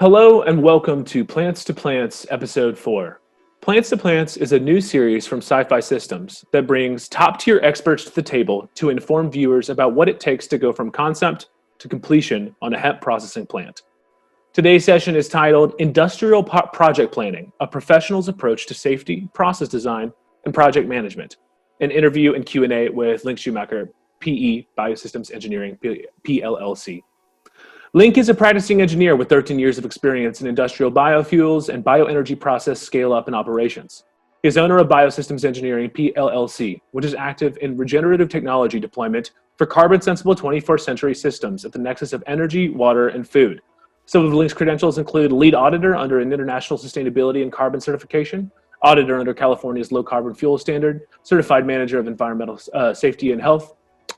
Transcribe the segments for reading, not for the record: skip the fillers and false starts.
Hello and welcome to Plants to Plants Episode 4. Plants to Plants is a new series from BioSystems that brings top-tier experts to the table to inform viewers about what it takes to go from concept to completion on a hemp processing plant. Today's session is titled Industrial Project Planning, a Professional's Approach to Safety, Process Design, and Project Management, an interview and Q&A with Link Shumaker, PE, BioSystems Engineering, PLLC. Link is a practicing engineer with 13 years of experience in industrial biofuels and bioenergy process scale-up and operations. He is owner of BioSystems Engineering, PLLC, which is active in regenerative technology deployment for carbon-sensible 21st century systems at the nexus of energy, water, and food. Some of Link's credentials include lead auditor under an international sustainability and carbon certification, auditor under California's low carbon fuel standard, certified manager of environmental safety and health,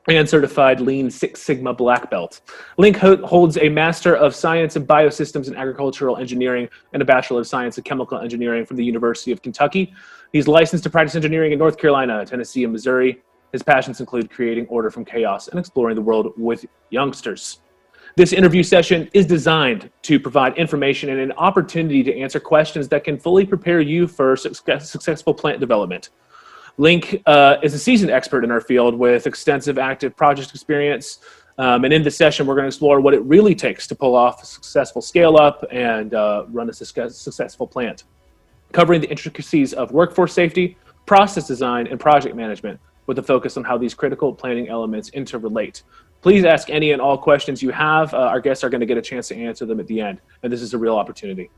and certified Lean Six Sigma Black Belt. Link holds a Master of Science in Biosystems and Agricultural Engineering and a Bachelor of Science in Chemical Engineering from the University of Kentucky. He's licensed to practice engineering in North Carolina, Tennessee, and Missouri. His passions include creating order from chaos and exploring the world with youngsters. This interview session is designed to provide information and an opportunity to answer questions that can fully prepare you for successful plant development. Link is a seasoned expert in our field with extensive active project experience. And in this session, we're going to explore what it really takes to pull off a successful scale-up and run a successful plant, covering the intricacies of workforce safety, process design, and project management, with a focus on how these critical planning elements interrelate. Please ask any and all questions you have. Our guests are going to get a chance to answer them at the end, and this is a real opportunity.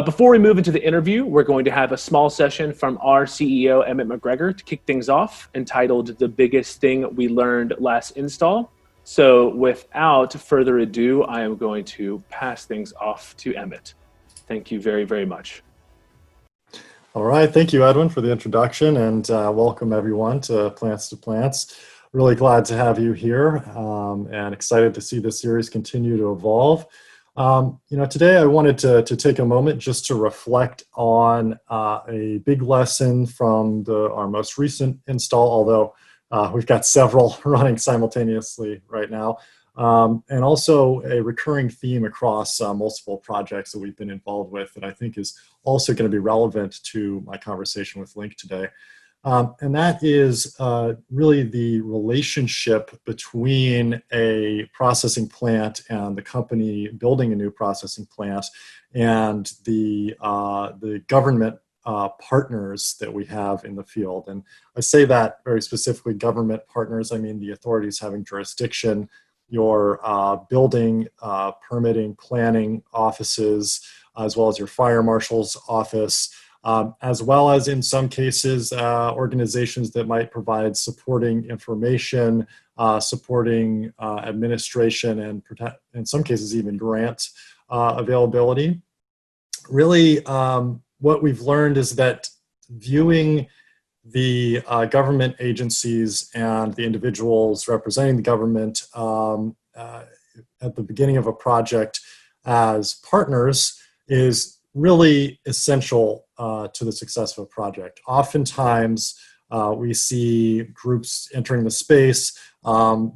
Before we move into the interview, we're going to have a small session from our CEO, Emmett McGregor, to kick things off, entitled The Biggest Thing We Learned Last Install. So without further ado, I am going to pass things off to Emmett. Thank you very, very much. All right, thank you, Edwin, for the introduction, and welcome everyone to Plants to Plants. Really glad to have you here, and excited to see this series continue to evolve. Today I wanted to take a moment just to reflect on a big lesson from our most recent install, although we've got several running simultaneously right now, and also a recurring theme across multiple projects that we've been involved with that I think is also going to be relevant to my conversation with Link today. And that is really the relationship between a processing plant and the company building a new processing plant and the government partners that we have in the field. And I say that very specifically, government partners. I mean the authorities having jurisdiction, your building, permitting, planning offices, as well as your fire marshal's office, as well as in some cases, organizations that might provide supporting information, supporting administration, and in some cases even grant availability. Really, what we've learned is that viewing the government agencies and the individuals representing the government at the beginning of a project as partners is really essential to the success of a project. Oftentimes, we see groups entering the space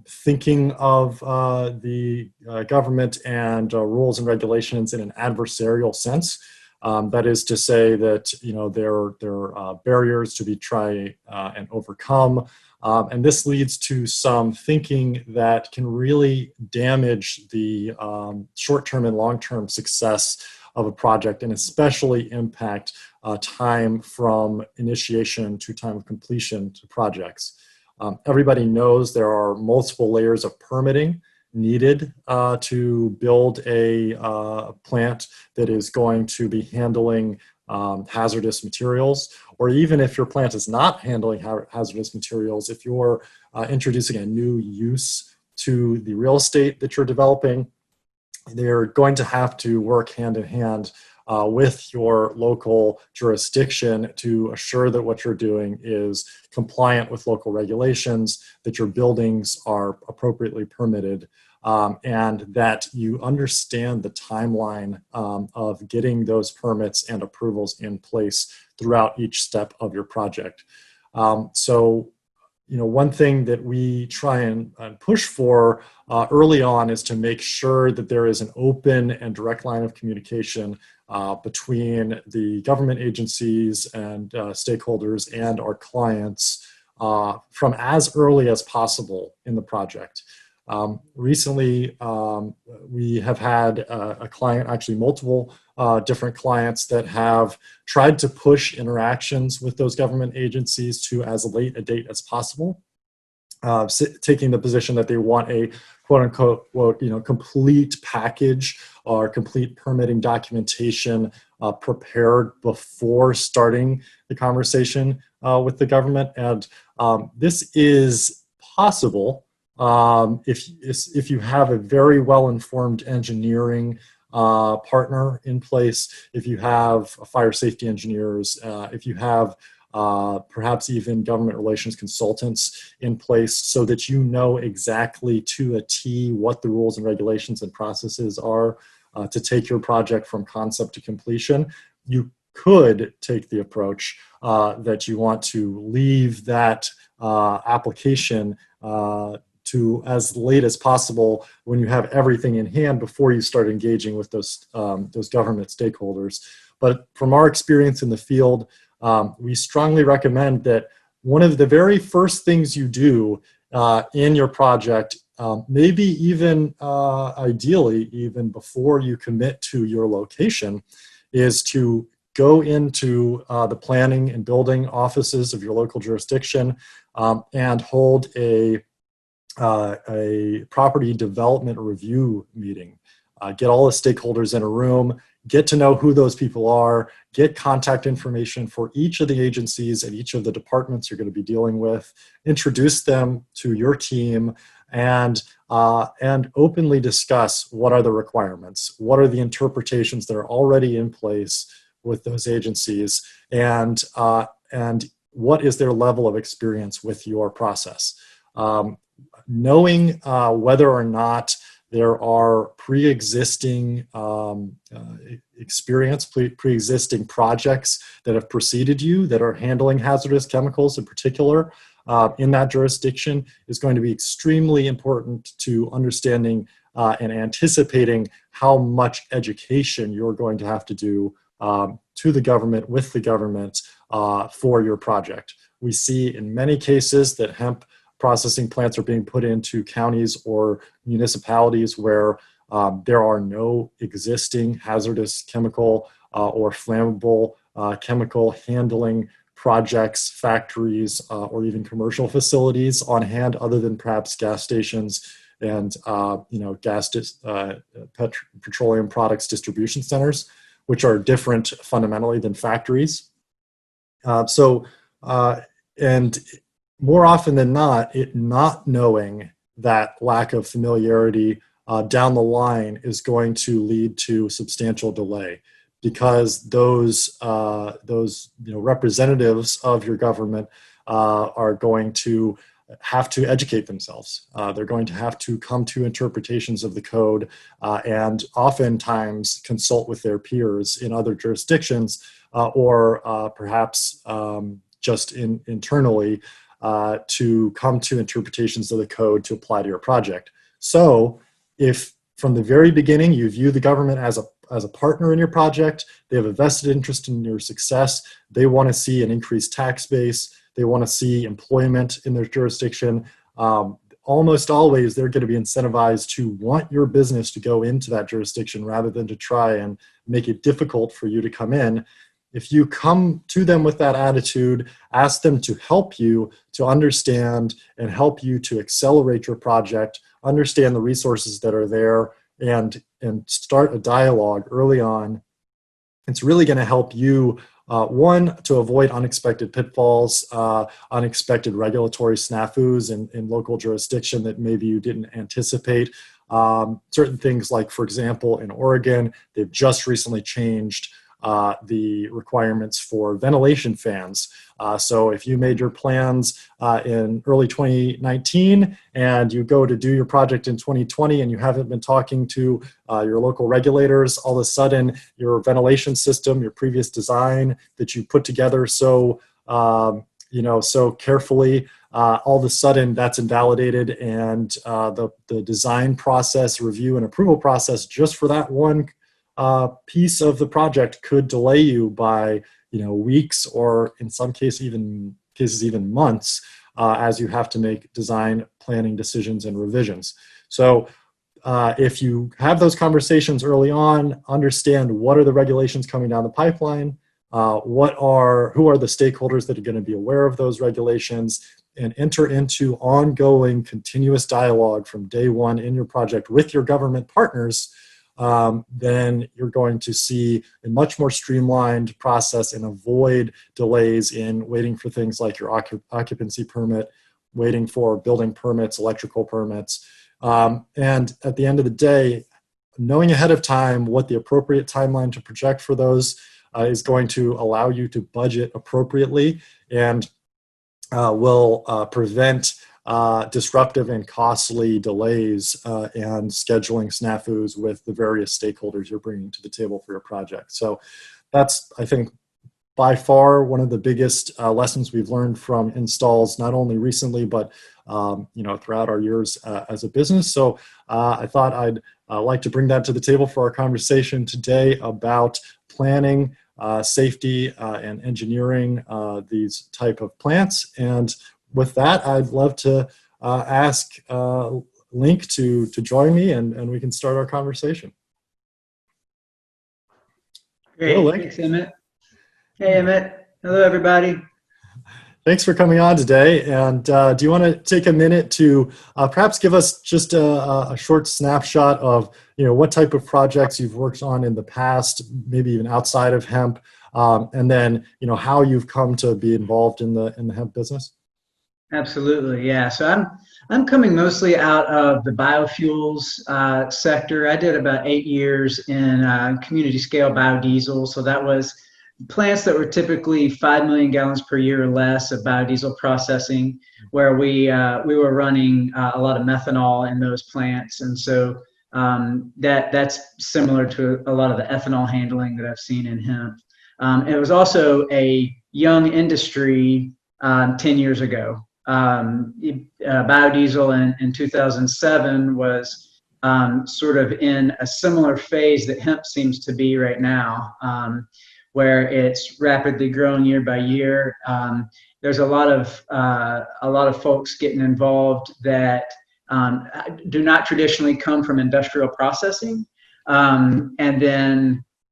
thinking of the government and rules and regulations in an adversarial sense. That is to say that there are barriers to be tried and overcome. And this leads to some thinking that can really damage the short-term and long-term success of a project, and especially impact time from initiation to time of completion to projects. Everybody knows there are multiple layers of permitting needed to build a plant that is going to be handling hazardous materials, or even if your plant is not handling hazardous materials, if you're introducing a new use to the real estate that you're developing, they're going to have to work hand in hand with your local jurisdiction to assure that what you're doing is compliant with local regulations, that your buildings are appropriately permitted, and that you understand the timeline of getting those permits and approvals in place throughout each step of your project. So one thing that we try and push for early on is to make sure that there is an open and direct line of communication between the government agencies and stakeholders and our clients from as early as possible in the project. Recently, we have had a client, actually multiple different clients, that have tried to push interactions with those government agencies to as late a date as possible, taking the position that they want a quote unquote, complete package or complete permitting documentation prepared before starting the conversation with the government. And this is possible if you have a very well-informed engineering partner in place, if you have fire safety engineers, if you have perhaps even government relations consultants in place, so that you know exactly to a T what the rules and regulations and processes are to take your project from concept to completion. You could take the approach that you want to leave that application to as late as possible when you have everything in hand before you start engaging with those government stakeholders. But from our experience in the field, we strongly recommend that one of the very first things you do in your project, maybe even ideally even before you commit to your location, is to go into the planning and building offices of your local jurisdiction and hold a property development review meeting. Get all the stakeholders in a room, get to know who those people are, get contact information for each of the agencies and each of the departments you're going to be dealing with, introduce them to your team, and openly discuss what are the requirements, what are the interpretations that are already in place with those agencies, and what is their level of experience with your process. Knowing whether or not there are pre-existing pre-existing projects that have preceded you that are handling hazardous chemicals in particular in that jurisdiction is going to be extremely important to understanding and anticipating how much education you're going to have to do to the government, with the government, for your project. We see in many cases that hemp processing plants are being put into counties or municipalities where there are no existing hazardous chemical or flammable chemical handling projects, factories, or even commercial facilities on hand, other than perhaps gas stations and petroleum products distribution centers, which are different fundamentally than factories. And more often than not, not knowing that lack of familiarity down the line is going to lead to substantial delay, because those representatives of your government are going to have to educate themselves. They're going to have to come to interpretations of the code and oftentimes consult with their peers in other jurisdictions or perhaps just internally to come to interpretations of the code to apply to your project. So if from the very beginning you view the government as a partner in your project, they have a vested interest in your success, they want to see an increased tax base, they want to see employment in their jurisdiction, almost always they're going to be incentivized to want your business to go into that jurisdiction rather than to try and make it difficult for you to come in. If you come to them with that attitude, ask them to help you to understand and help you to accelerate your project, understand the resources that are there, and start a dialogue early on, it's really going to help you, one, to avoid unexpected pitfalls, unexpected regulatory snafus in local jurisdiction that maybe you didn't anticipate. Certain things like, for example, in Oregon, they've just recently changed the requirements for ventilation fans. So if you made your plans in early 2019 and you go to do your project in 2020 and you haven't been talking to your local regulators, all of a sudden your ventilation system, your previous design that you put together so carefully all of a sudden that's invalidated, and the design process, review, and approval process just for that one piece of the project could delay you by weeks, or in some cases even months, as you have to make design planning decisions and revisions. So if you have those conversations early on, understand what are the regulations coming down the pipeline, who are the stakeholders that are going to be aware of those regulations, and enter into ongoing continuous dialogue from day one in your project with your government partners, then you're going to see a much more streamlined process and avoid delays in waiting for things like your occupancy permit, waiting for building permits, electrical permits. And at the end of the day, knowing ahead of time what the appropriate timeline to project for those is going to allow you to budget appropriately, and will prevent disruptive and costly delays and scheduling snafus with the various stakeholders you're bringing to the table for your project. So that's, I think, by far one of the biggest lessons we've learned from installs, not only recently, but throughout our years as a business. So I thought I'd like to bring that to the table for our conversation today about planning, safety, and engineering these type of plants. And with that, I'd love to ask Link to join me, and we can start our conversation. Great. Hello, Link. Thanks, Emmett. Hey, Emmett. Hello, everybody. Thanks for coming on today. And do you want to take a minute to perhaps give us just a short snapshot of what type of projects you've worked on in the past, maybe even outside of hemp, and then how you've come to be involved in the hemp business? Absolutely, yeah. So I'm coming mostly out of the biofuels sector. I did about 8 years in community scale biodiesel. So that was plants that were typically 5 million gallons per year or less of biodiesel processing, where we were running a lot of methanol in those plants. And so that's similar to a lot of the ethanol handling that I've seen in hemp. It was also a young industry 10 years ago. Biodiesel in 2007 was sort of in a similar phase that hemp seems to be right now, where it's rapidly growing year by year. There's a lot of folks getting involved that do not traditionally come from industrial processing,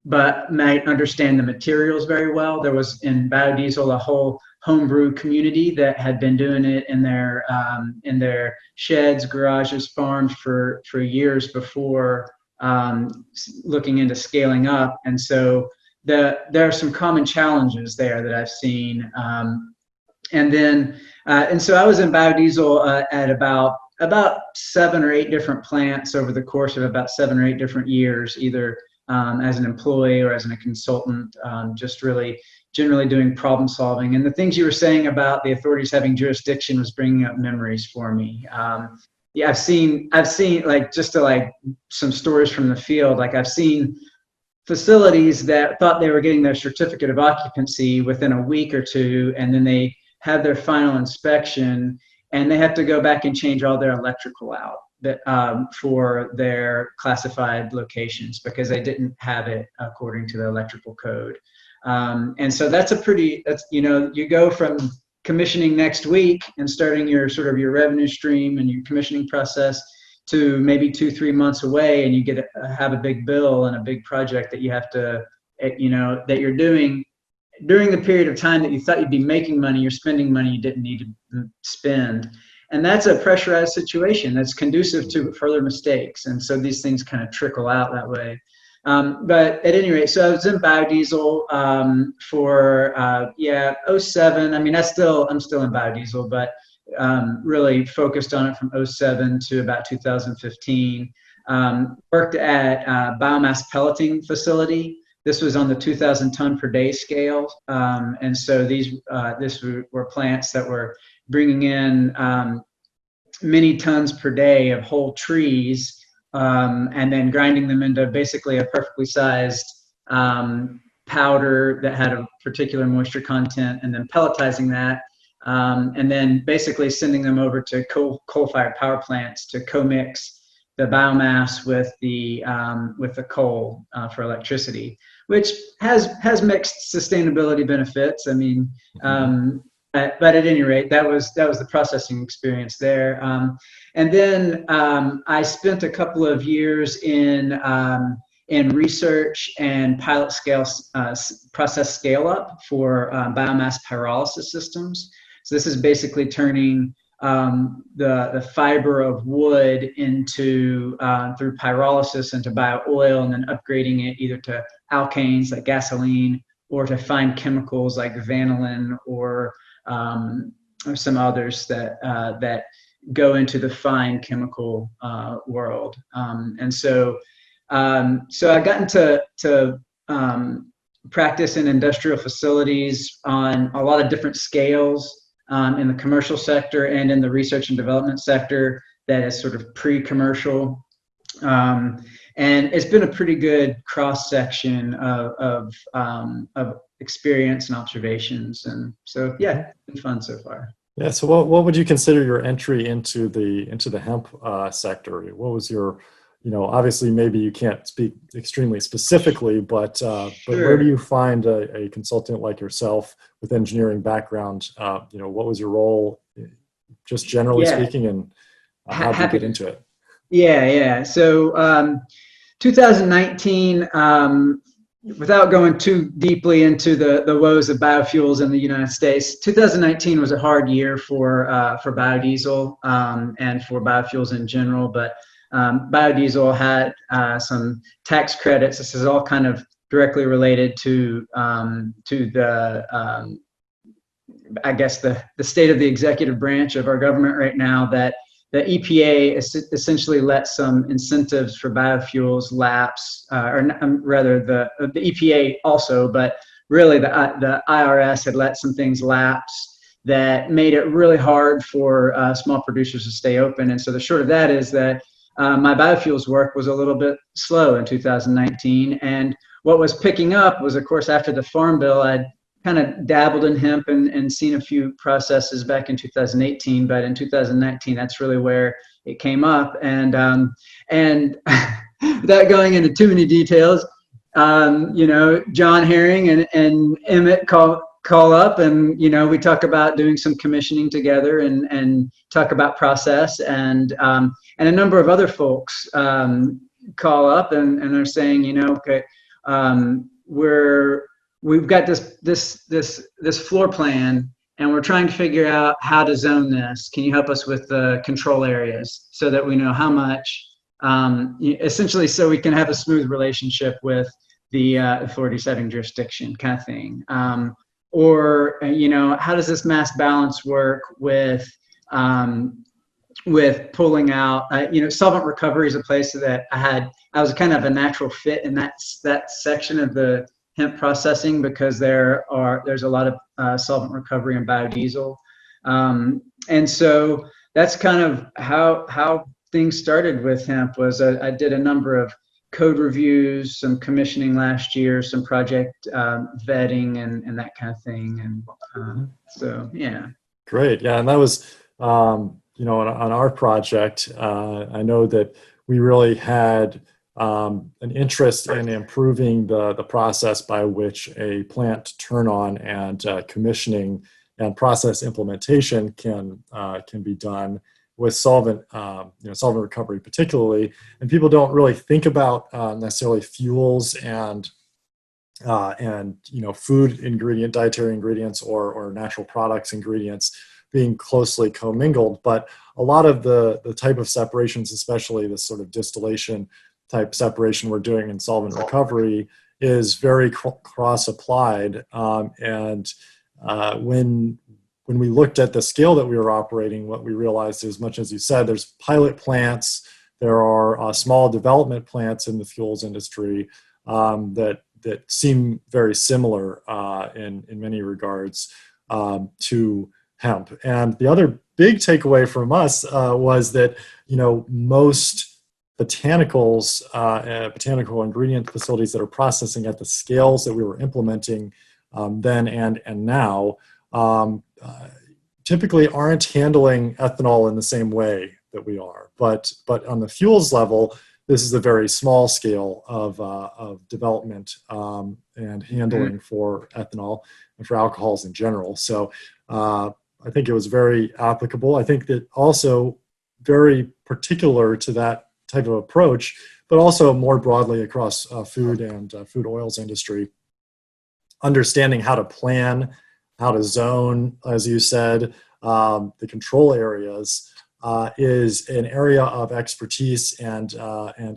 but might understand the materials very well. There was in biodiesel a whole homebrew community that had been doing it in their sheds, garages, farms for years before looking into scaling up. And so there are some common challenges there that I've seen. And so I was in biodiesel at about 7 or 8 different plants over the course of about 7 or 8 different years, either as an employee or as a consultant, just really generally doing problem solving. And the things you were saying about the authorities having jurisdiction was bringing up memories for me. Yeah, I've seen like, just to like some stories from the field, like I've seen facilities that thought they were getting their certificate of occupancy within a week or two, and then they had their final inspection and they have to go back and change all their electrical out for their classified locations because they didn't have it according to the electrical code. And so that's you go from commissioning next week and starting your revenue stream and your commissioning process to maybe 2-3 months away, and you have a big bill and a big project that you have to, that you're doing during the period of time that you thought you'd be making money. You're spending money you didn't need to spend. And that's a pressurized situation that's conducive to further mistakes. And so these things kind of trickle out that way. But at any rate, so I was in biodiesel for 07. I mean, I'm still in biodiesel, but really focused on it from 07 to about 2015. Worked at a biomass pelleting facility. This was on the 2,000 ton per day scale. And so this were plants that were bringing in many tons per day of whole trees, and then grinding them into basically a perfectly sized powder that had a particular moisture content, and then pelletizing that and then basically sending them over to coal-fired power plants to co-mix the biomass with the coal for electricity, which has mixed sustainability benefits. I mean, but at any rate, that was the processing experience there. And then I spent a couple of years in research and pilot scale process scale up for biomass pyrolysis systems. So this is basically turning the fiber of wood into through pyrolysis into bio oil, and then upgrading it either to alkanes like gasoline or to fine chemicals like vanillin or some others that go into the fine chemical world. And so I got into practice in industrial facilities on a lot of different scales in the commercial sector and in the research and development sector that is sort of pre-commercial. And it's been a pretty good cross-section of experience and observations. And so, yeah, it's been fun so far. Yeah. So what would you consider your entry into the hemp sector? What was your, obviously maybe you can't speak extremely specifically, but Sure. where do you find a consultant like yourself with engineering background? What was your role, just generally speaking, and how did you get into it? Yeah. So 2019, without going too deeply into the woes of biofuels in the United States, 2019 was a hard year for biodiesel and for biofuels in general. But biodiesel had some tax credits. This is all kind of directly related to the I guess the state of the executive branch of our government right now, that the EPA essentially let some incentives for biofuels lapse, or rather the EPA also, but really the IRS had let some things lapse that made it really hard for small producers to stay open. And so the short of that is that my biofuels work was a little bit slow in 2019. And what was picking up was, of course, after the Farm Bill, I'd kind of dabbled in hemp and seen a few processes back in 2018, but in 2019, that's really where it came up. And without going into too many details, John Herring and Emmett call up, and we talk about doing some commissioning together and talk about process, and a number of other folks call up and are saying, okay, we've got this floor plan, and we're trying to figure out how to zone this. Can you help us with the control areas so that we know how much, essentially, so we can have a smooth relationship with the authority setting jurisdiction kind of thing. Or how does this mass balance work with pulling out, solvent recovery is a place that I was kind of a natural fit in that section of the hemp processing, because there's a lot of solvent recovery in biodiesel. And so that's kind of how things started with hemp. Was I did a number of code reviews, some commissioning last year, some project vetting and that kind of thing. And so, yeah. Great. Yeah. And that was, on our project, I know that we really had an interest in improving the process by which a plant turn on and commissioning and process implementation can be done with solvent recovery particularly. And people don't really think about necessarily fuels and food ingredient, dietary ingredients or natural products ingredients being closely commingled. But a lot of the type of separations, especially this sort of distillation type separation we're doing in solvent recovery, is very cross-applied. And when we looked at the scale that we were operating, what we realized is, much as you said, there's pilot plants, there are small development plants in the fuels industry that seem very similar in many regards to hemp. And the other big takeaway from us was that most botanical ingredient facilities that are processing at the scales that we were implementing then and now typically aren't handling ethanol in the same way that we are. But on the fuels level, this is a very small scale of development and handling for ethanol and for alcohols in general. So I think it was very applicable. I think that also very particular to that type of approach, but also more broadly across food and food oils industry, understanding how to plan, how to zone, as you said, the control areas is an area of expertise and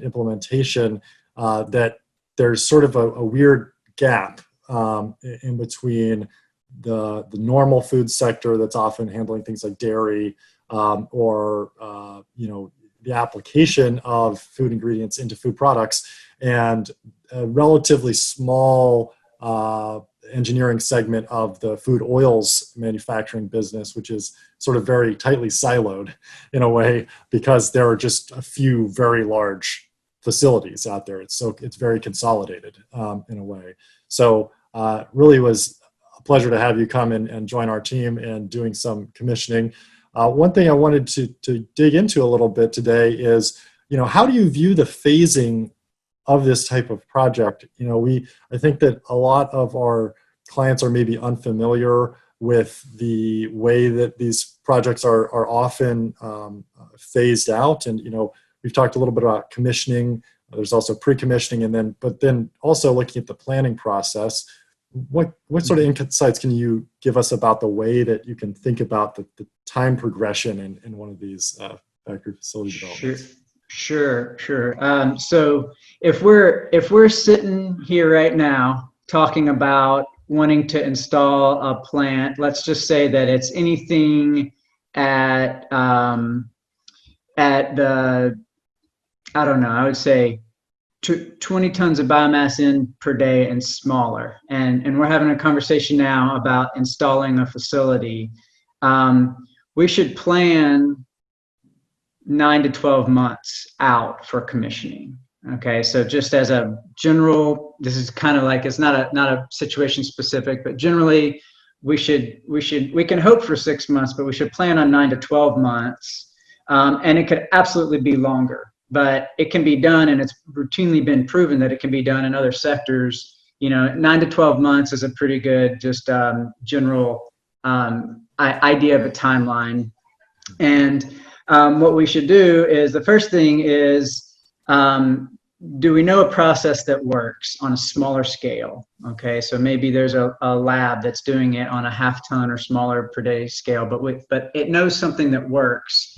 implementation that there's sort of a weird gap in between the normal food sector that's often handling things like dairy or the application of food ingredients into food products, and a relatively small engineering segment of the food oils manufacturing business, which is sort of very tightly siloed in a way because there are just a few very large facilities out there. It's very consolidated in a way. So really was a pleasure to have you come and join our team and doing some commissioning. One thing I wanted to dig into a little bit today is, how do you view the phasing of this type of project? I think that a lot of our clients are maybe unfamiliar with the way that these projects are often phased out. And, we've talked a little bit about commissioning. There's also pre-commissioning, but then also looking at the planning process. What sort of insights can you give us about the way that you can think about the time progression in one of these factory facility developments? Sure. So if we're sitting here right now talking about wanting to install a plant, let's just say that it's anything at the, I don't know, I would say 20 tons of biomass in per day and smaller. And we're having a conversation now about installing a facility. We should plan 9 to 12 months out for commissioning. Okay, so just as a general, this is kind of like, it's not a situation specific, but generally we can hope for 6 months, but we should plan on 9 to 12 months. And it could absolutely be longer, but it can be done, and it's routinely been proven that it can be done in other sectors. 9 to 12 months is a pretty good just general idea of a timeline. And what we should do is, the first thing is, do we know a process that works on a smaller scale? Okay, so maybe there's a lab that's doing it on a half-ton or smaller per day scale, but it knows something that works.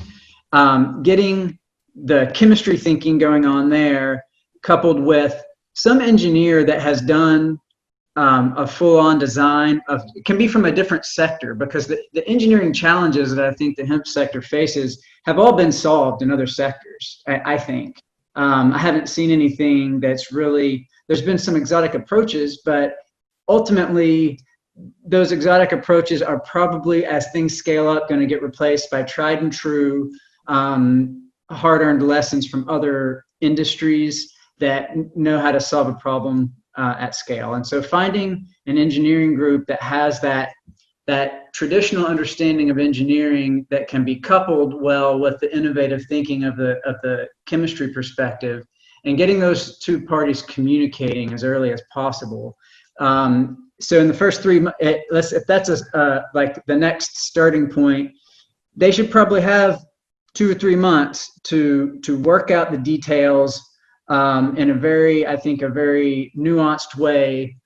Getting the chemistry thinking going on there, coupled with some engineer that has done a full-on design it can be from a different sector, because the engineering challenges that I think the hemp sector faces have all been solved in other sectors, I think. I haven't seen anything that's really, there's been some exotic approaches, but ultimately those exotic approaches are probably, as things scale up, going to get replaced by tried and true hard-earned lessons from other industries that know how to solve a problem at scale. And so finding an engineering group that has that traditional understanding of engineering that can be coupled well with the innovative thinking of the chemistry perspective, and getting those two parties communicating as early as possible. So in the first 3 months, if that's like the next starting point, they should probably have 2 or 3 months to work out the details in a very nuanced way,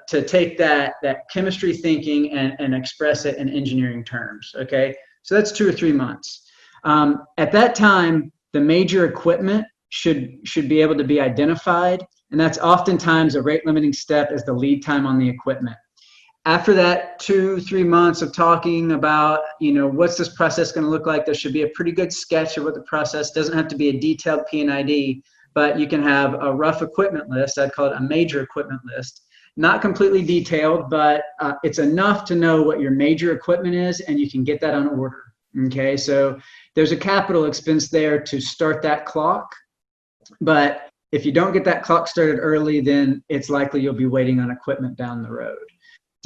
to take that chemistry thinking and express it in engineering terms. Okay, so that's 2 or 3 months. At that time, the major equipment should be able to be identified, and that's oftentimes a rate limiting step, is the lead time on the equipment. After that 2-3 months of talking about, what's this process going to look like, there should be a pretty good sketch of what the process, doesn't have to be a detailed P&ID, but you can have a rough equipment list. I'd call it a major equipment list. Not completely detailed, but it's enough to know what your major equipment is, and you can get that on order. Okay, so there's a capital expense there to start that clock, but if you don't get that clock started early, then it's likely you'll be waiting on equipment down the road.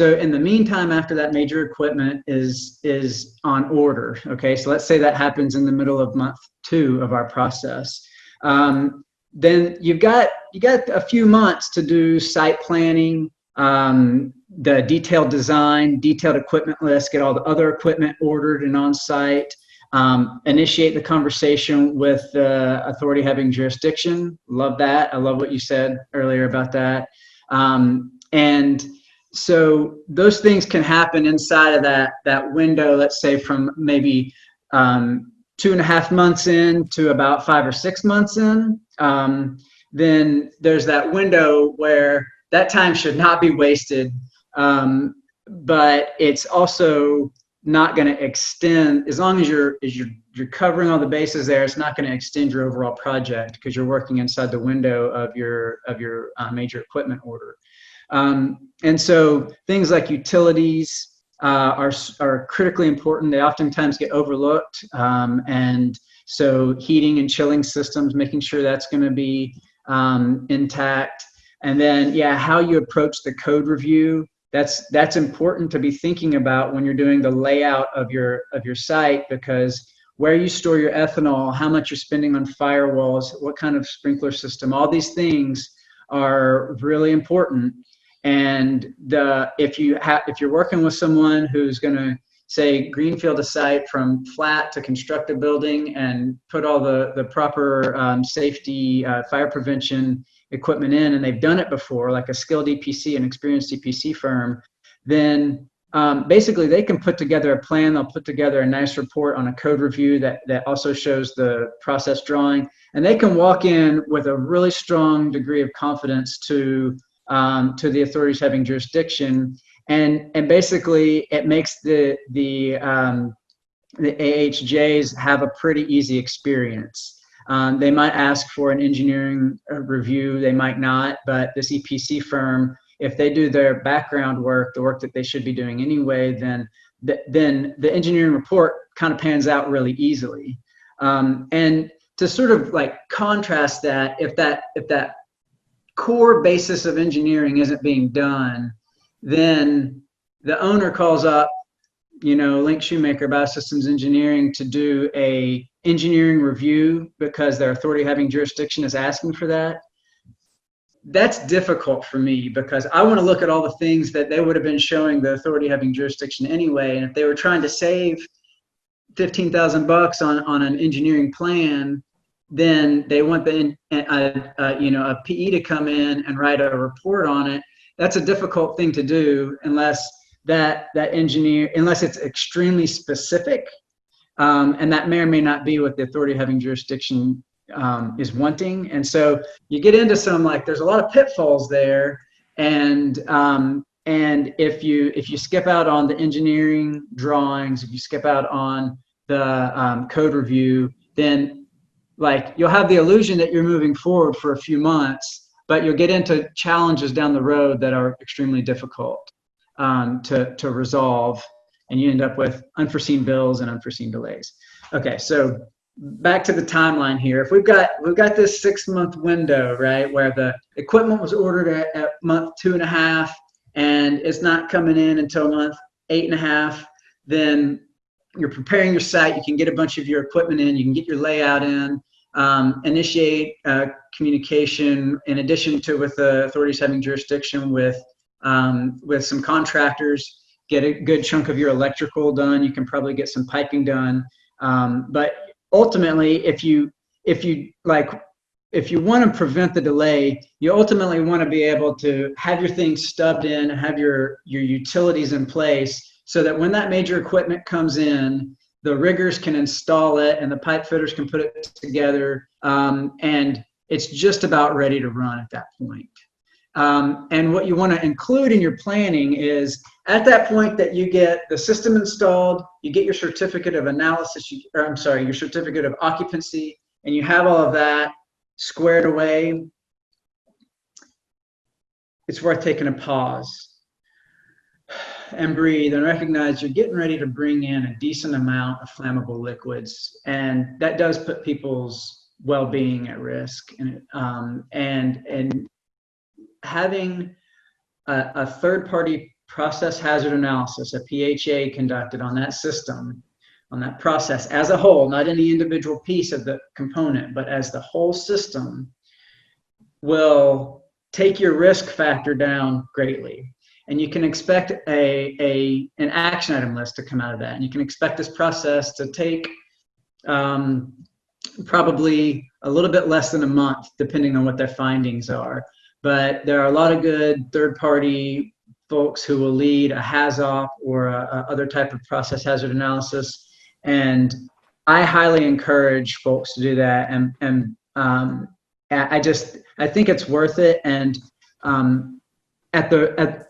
So in the meantime, after that major equipment is on order, okay, so let's say that happens in the middle of month 2 of our process. Then you got a few months to do site planning, the detailed design, detailed equipment list, get all the other equipment ordered and on site, initiate the conversation with the authority having jurisdiction. Love that. I love what you said earlier about that. And so those things can happen inside of that window, let's say from maybe 2.5 months in to about 5 or 6 months in. Then there's that window where that time should not be wasted, but it's also not going to extend, as long as you're covering all the bases there. It's not going to extend your overall project because you're working inside the window of your major equipment order. And so things like utilities are critically important. They oftentimes get overlooked, and so heating and chilling systems, making sure that's going to be intact. And then, yeah, how you approach the code review, that's important to be thinking about when you're doing the layout of your site, because where you store your ethanol, how much you're spending on firewalls, what kind of sprinkler system, all these things are really important. And if you're working with someone who's going to, say, greenfield a site from flat to construct a building and put all the proper safety, fire prevention equipment in, and they've done it before, like a skilled EPC, an experienced EPC firm, then basically they can put together a plan. They'll put together a nice report on a code review that also shows the process drawing, and they can walk in with a really strong degree of confidence to the authorities having jurisdiction, and basically it makes the AHJs have a pretty easy experience. They might ask for an engineering review, they might not, but this EPC firm, if they do their background work, the work that they should be doing anyway, then the engineering report kind of pans out really easily. And to sort of like contrast that, if that core basis of engineering isn't being done, then the owner calls up, Link Shumaker, BioSystems Engineering, to do a engineering review because their authority having jurisdiction is asking for that. That's difficult for me because I want to look at all the things that they would have been showing the authority having jurisdiction anyway. And if they were trying to save $15,000 on an engineering plan, then they want a PE to come in and write a report on it. That's a difficult thing to do unless unless it's extremely specific, and that may or may not be what the authority having jurisdiction is wanting. And so you get into there's a lot of pitfalls there, and if you skip out on the engineering drawings, if you skip out on the code review, then you'll have the illusion that you're moving forward for a few months, but you'll get into challenges down the road that are extremely difficult to resolve, and you end up with unforeseen bills and unforeseen delays. Okay, so back to the timeline here. If we've got this 6-month window, right, where the equipment was ordered at month 2.5 and it's not coming in until month 8.5, then you're preparing your site. You can get a bunch of your equipment in. You can get your layout in. Initiate communication, in addition to with the authorities having jurisdiction, with some contractors. Get a good chunk of your electrical done. You can probably get some piping done. But ultimately, if you want to prevent the delay, you ultimately want to be able to have your things stubbed in, have your utilities in place, so that when that major equipment comes in, the riggers can install it and the pipe fitters can put it together, and it's just about ready to run at that point. And what you want to include in your planning is, at that point that you get the system installed, you get your certificate of analysis, your certificate of occupancy, and you have all of that squared away, it's worth taking a pause and breathe and recognize you're getting ready to bring in a decent amount of flammable liquids, and that does put people's well-being at risk. And having a third-party process hazard analysis, a PHA conducted on that system, on that process as a whole, not any individual piece of the component, but as the whole system, will take your risk factor down greatly. And you can expect an action item list to come out of that. And you can expect this process to take probably a little bit less than a month, depending on what their findings are. But there are a lot of good third-party folks who will lead a HAZOP or a other type of process hazard analysis. And I highly encourage folks to do that. And I think it's worth it. And at the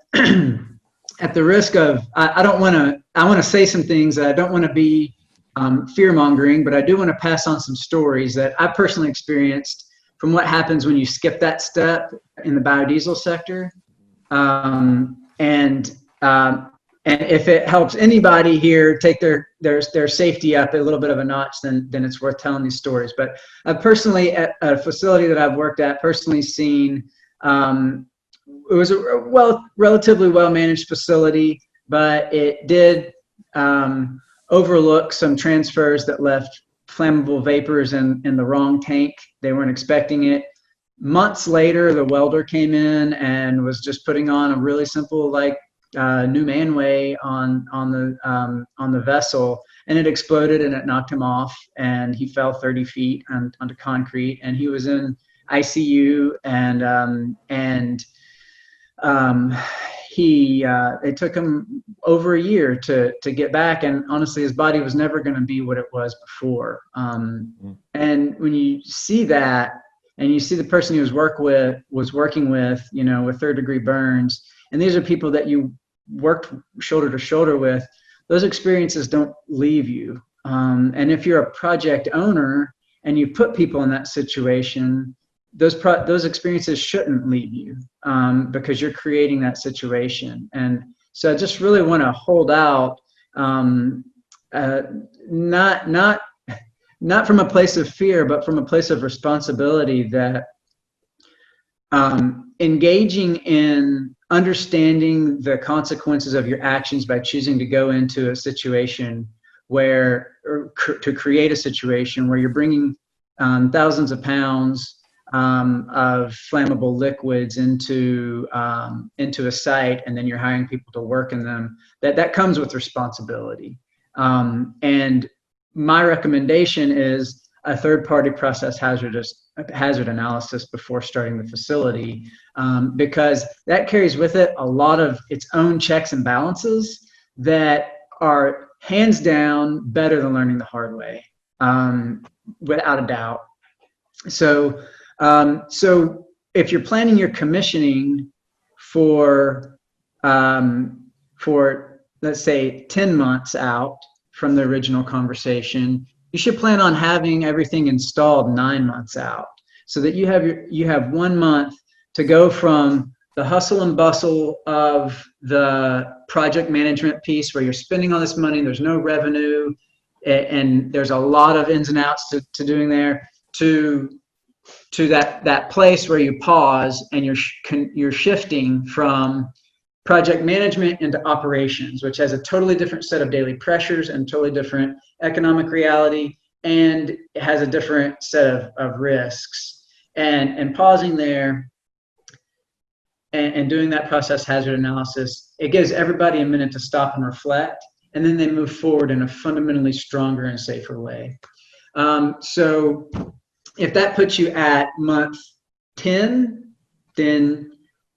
risk of, I want to say some things that I don't want to be fear mongering, but I do want to pass on some stories that I personally experienced from what happens when you skip that step in the biodiesel sector. And if it helps anybody here take their safety up a little bit of a notch, then it's worth telling these stories. But I've personally, at a facility that I've worked at, personally seen, it was a relatively well-managed facility, but it did overlook some transfers that left flammable vapors in the wrong tank. They weren't expecting it. Months later, the welder came in and was just putting on a really simple, new manway on the vessel, and it exploded and it knocked him off, and he fell 30 feet onto concrete, and he was in ICU, and it took him over a year to get back, and honestly his body was never going to be what it was before. And when you see that, and you see the person he was working with, with third-degree burns, and these are people that you worked shoulder to shoulder with, those experiences don't leave you. And if you're a project owner and you put people in that situation, those experiences shouldn't leave you, because you're creating that situation. And so I just really want to hold out, not from a place of fear, but from a place of responsibility, that engaging in understanding the consequences of your actions by choosing to go into a situation to create a situation where you're bringing thousands of pounds of flammable liquids into a site, and then you're hiring people to work in them, that comes with responsibility. And my recommendation is a third-party process hazard analysis before starting the facility, because that carries with it a lot of its own checks and balances that are hands down better than learning the hard way, without a doubt. So if you're planning your commissioning for let's say 10 months out from the original conversation, you should plan on having everything installed 9 months out, so that you have 1 month to go from the hustle and bustle of the project management piece, where you're spending all this money, there's no revenue, and there's a lot of ins and outs to doing there, to that place where you pause and you're shifting from project management into operations, which has a totally different set of daily pressures and totally different economic reality, and it has a different set of risks. And pausing there and doing that process hazard analysis, it gives everybody a minute to stop and reflect, and then they move forward in a fundamentally stronger and safer way. So if that puts you at month 10, then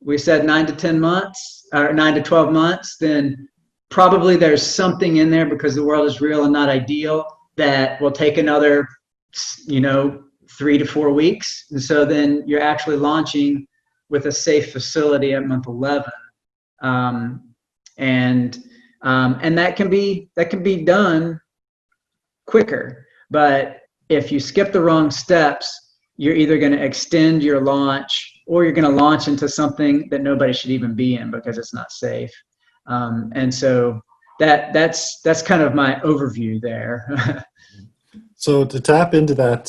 we said 9 to 10 months, or 9 to 12 months, then probably there's something in there, because the world is real and not ideal, that will take another, 3 to 4 weeks. And so then you're actually launching with a safe facility at month 11. And that can be done quicker. But if you skip the wrong steps, you're either going to extend your launch, or you're going to launch into something that nobody should even be in because it's not safe. And so that's kind of my overview there. So to tap into that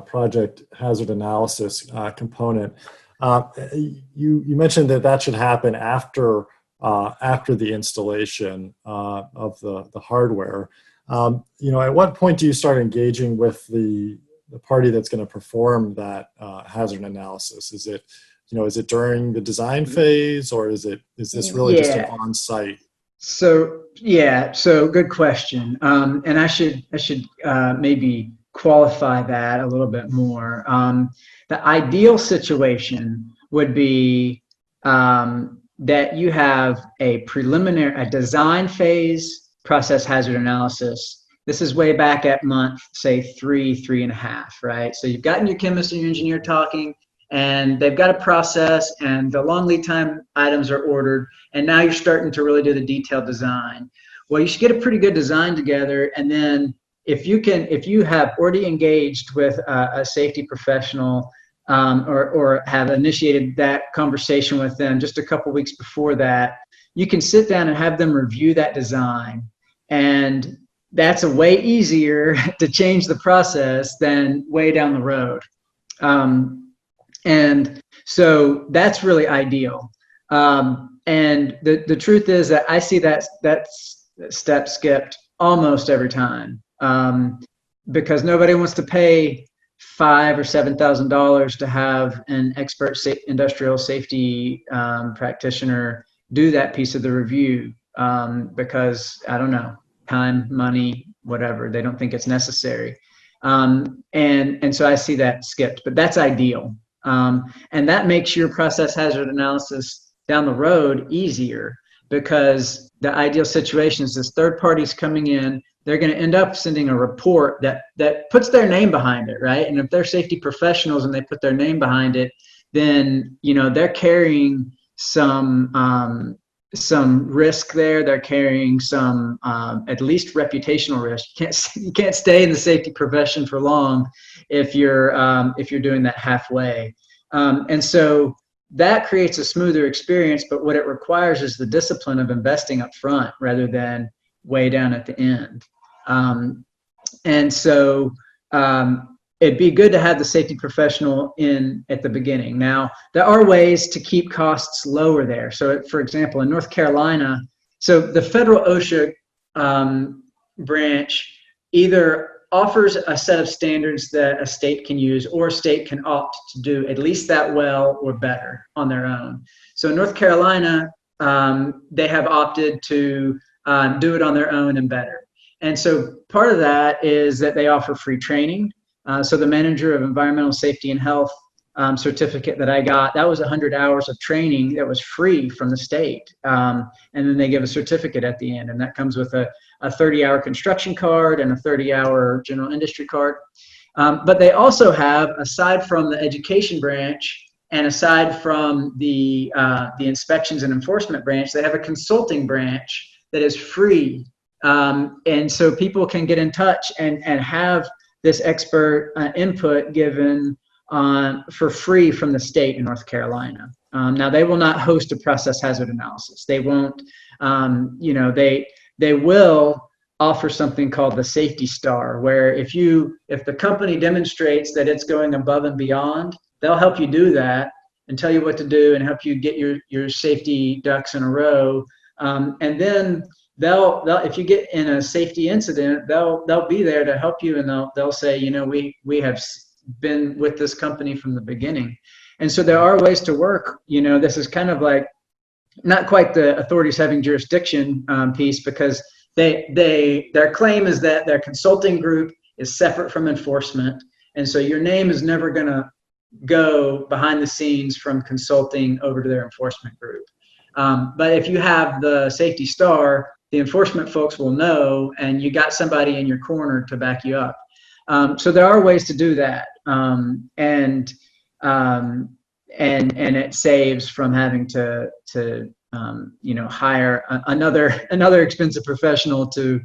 project hazard analysis component, you mentioned that should happen after after the installation of the hardware. At what point do you start engaging with the party that's going to perform that hazard analysis? Is it during the design phase, or is this really just an on-site? So good question. And I should maybe qualify that a little bit more. The ideal situation would be that you have a design phase process hazard analysis. This is way back at month, say 3.5, right? So you've gotten your chemist and your engineer talking, and they've got a process, and the long lead time items are ordered, and now you're starting to really do the detailed design. Well, you should get a pretty good design together, and then if you have already engaged with a safety professional or have initiated that conversation with them just a couple weeks before that, you can sit down and have them review that design. And that's a way easier to change the process than way down the road. And so that's really ideal. And the truth is that I see that step skipped almost every time, because nobody wants to pay $5,000 or $7,000 to have an expert industrial safety practitioner do that piece of the review, because I don't know, time, money, whatever, they don't think it's necessary. And so I see that skipped, but that's ideal. And that makes your process hazard analysis down the road easier, because the ideal situation is this third party's coming in, they're going to end up sending a report that puts their name behind it, right? And if they're safety professionals and they put their name behind it, then they're carrying some risk there. They're carrying some at least reputational risk. You can't stay in the safety profession for long if you're doing that halfway. And so that creates a smoother experience, but what it requires is the discipline of investing up front rather than way down at the end. And so it'd be good to have the safety professional in at the beginning. Now, there are ways to keep costs lower there. So, for example, in North Carolina, so the federal OSHA branch either offers a set of standards that a state can use, or a state can opt to do at least that well or better on their own. So in North Carolina, they have opted to do it on their own and better. And so part of that is that they offer free training. So the manager of environmental safety and health certificate that I got, that was 100 hours of training that was free from the state. And then they give a certificate at the end, and that comes with a 30-hour construction card and a 30-hour general industry card. But they also have, aside from the education branch and aside from the inspections and enforcement branch, they have a consulting branch that is free. And so people can get in touch and have this expert input given for free from the state in North Carolina. Now, they will not host a process hazard analysis. They won't, they will offer something called the safety star, where if the company demonstrates that it's going above and beyond, they'll help you do that and tell you what to do and help you get your safety ducks in a row. And then they'll if you get in a safety incident, they'll be there to help you, and they'll say, we have been with this company from the beginning. And so there are ways to work. This is kind of like not quite the authorities having jurisdiction piece, because their claim is that their consulting group is separate from enforcement, and so your name is never going to go behind the scenes from consulting over to their enforcement group. But if you have the safety star, the enforcement folks will know, and you got somebody in your corner to back you up. So there are ways to do that, and it saves from having to hire another expensive professional to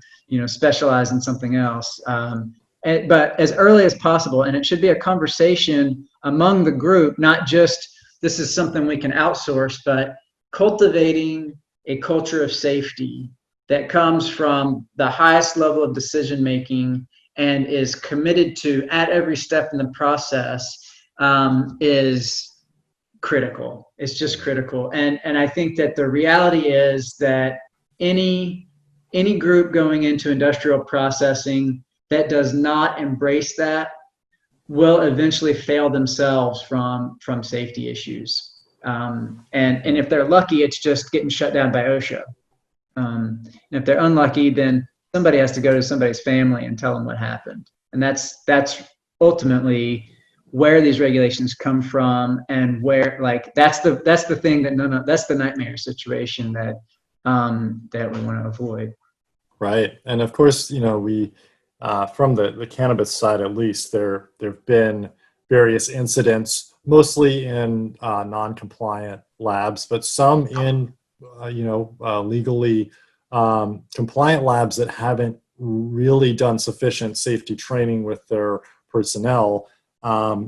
specialize in something else. But as early as possible, and it should be a conversation among the group, not just this is something we can outsource, but cultivating a culture of safety that comes from the highest level of decision making and is committed to, at every step in the process, is critical. It's just critical. And I think that the reality is that any group going into industrial processing that does not embrace that will eventually fail themselves from safety issues. And if they're lucky, it's just getting shut down by OSHA. And if they're unlucky, then somebody has to go to somebody's family and tell them what happened. And that's ultimately where these regulations come from, and where, like, that's the thing that that's the nightmare situation that we want to avoid. Right. And of course, we from the cannabis side, at least, there have been various incidents, mostly in non-compliant labs, but some in legally compliant labs that haven't really done sufficient safety training with their personnel,